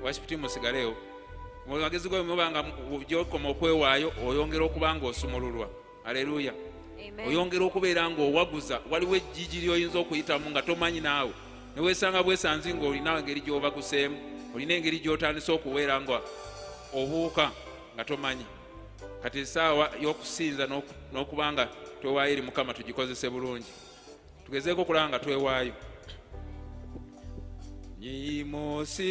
washipiti musigalewo mu magezi go muba nga bijokoma okwewaayo oyongera okuba nga osumululwa. Haleluya. Amen. Oyongera okubeera nga owaguza waliwo ejjiji lyoyinza okuyitamu nga tomanyi naawe neweesanga bwesanzi ng'olina engeri gy'obaguseemu olina engeri gy'otandisa okuweera nga obuuka nga tomanyi. Kati essaawa y'okusinza n'okuba nga twewaayo eri Mukama tugikozese bulungi. Tugezeeko okulaba nga twewaayo. Nyimusi